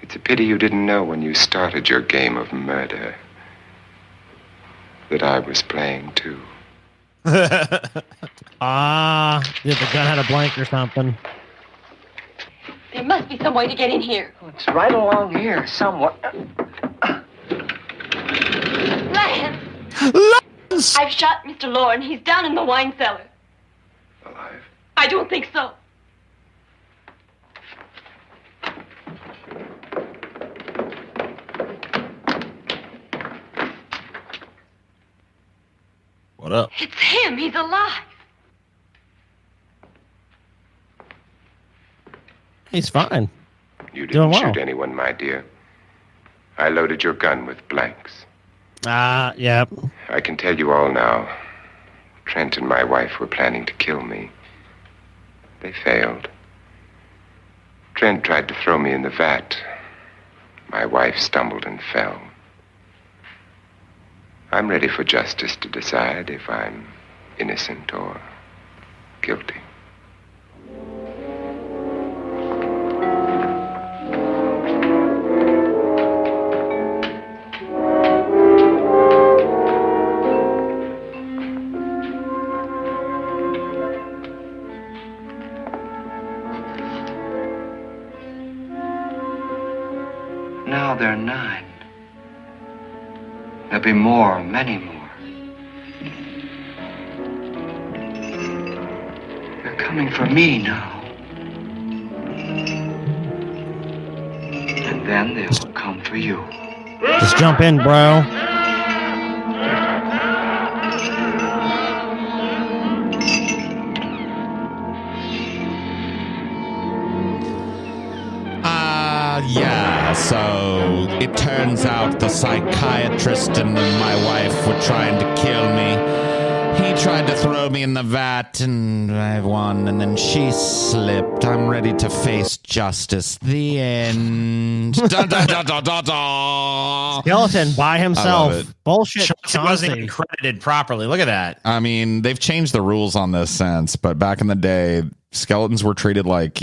Speaker 5: It's a pity you didn't know when you started your game of murder that I was playing too.
Speaker 3: Dude, the gun had a blank or something.
Speaker 8: There must be some way to get in here.
Speaker 4: It's right along here, somewhere.
Speaker 8: Lance! I've shot Mr. Lorne. He's down in the wine cellar.
Speaker 5: Alive?
Speaker 8: I don't think so.
Speaker 1: What up?
Speaker 8: It's him. He's alive.
Speaker 3: He's fine.
Speaker 5: You
Speaker 3: Doing
Speaker 5: didn't
Speaker 3: well.
Speaker 5: shoot anyone, my dear. I loaded your gun with blanks.
Speaker 3: Yeah.
Speaker 5: I can tell you all now. Trent and my wife were planning to kill me. They failed. Trent tried to throw me in the vat. My wife stumbled and fell. I'm ready for justice to decide if I'm innocent or guilty.
Speaker 4: Now there are 9. There'll be more, many more. coming for me now. And then they will come for you.
Speaker 3: Just jump in, bro.
Speaker 2: Yeah, so it turns out the psychiatrist and my wife were trying to kill me. He tried to throw me in the vat, and I won, and then she slipped. I'm ready to face justice. The end. Da, da, da, da, da, da.
Speaker 3: Skeleton by himself. Bullshit.
Speaker 1: Chauncey wasn't even credited properly. Look at that.
Speaker 2: I mean, they've changed the rules on this since, but back in the day, skeletons were treated like,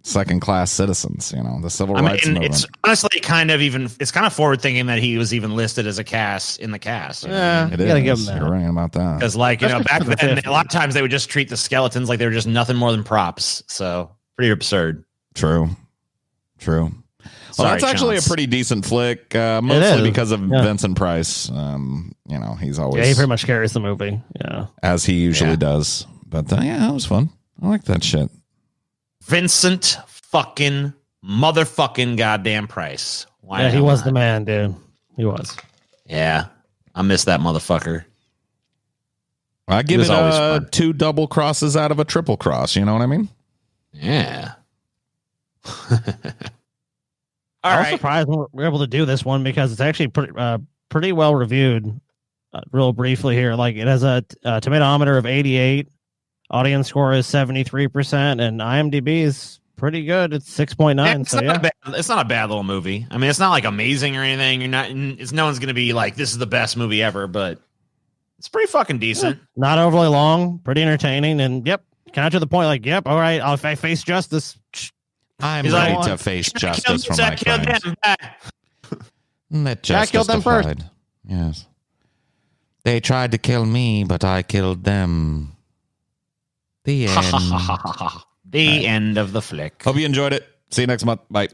Speaker 2: second-class citizens, the civil rights movement.
Speaker 1: It's honestly kind of forward thinking that he was even listed as in the cast.
Speaker 3: Yeah,
Speaker 2: it
Speaker 3: you gotta give
Speaker 2: is.
Speaker 3: him that.
Speaker 2: You're right about that.
Speaker 1: Because, back then, a lot of times they would just treat the skeletons like they were just nothing more than props. So, pretty absurd.
Speaker 2: True. Well, that's actually a pretty decent flick, mostly because of Vincent Price. He's always...
Speaker 3: Yeah, he pretty much carries the movie. Yeah.
Speaker 2: As he usually does. But, that was fun. I like that shit.
Speaker 1: Vincent fucking motherfucking goddamn Price.
Speaker 3: Why he was the man, dude. He was.
Speaker 1: Yeah. I miss that motherfucker.
Speaker 2: I give it 2 double crosses out of a triple cross. You know what I mean?
Speaker 1: Yeah.
Speaker 3: I was surprised we were able to do this one because it's actually pretty well reviewed. Real briefly here, it has a tomatometer of 88. Audience score is 73%, and IMDb is pretty good. It's 6.9.
Speaker 1: It's not a bad little movie. I mean, it's not amazing or anything. No one's gonna be like, this is the best movie ever, but it's pretty fucking decent.
Speaker 3: Yeah, not overly long, pretty entertaining, and kind of to the point. Yep, all right, I'll face justice.
Speaker 2: I'm ready to face justice from my crimes. Let justice
Speaker 3: killed them
Speaker 2: divide.
Speaker 3: first.
Speaker 2: Yes, they tried to kill me, but I killed them. The end.
Speaker 1: The end of the flick.
Speaker 2: Hope you enjoyed it. See you next month. Bye.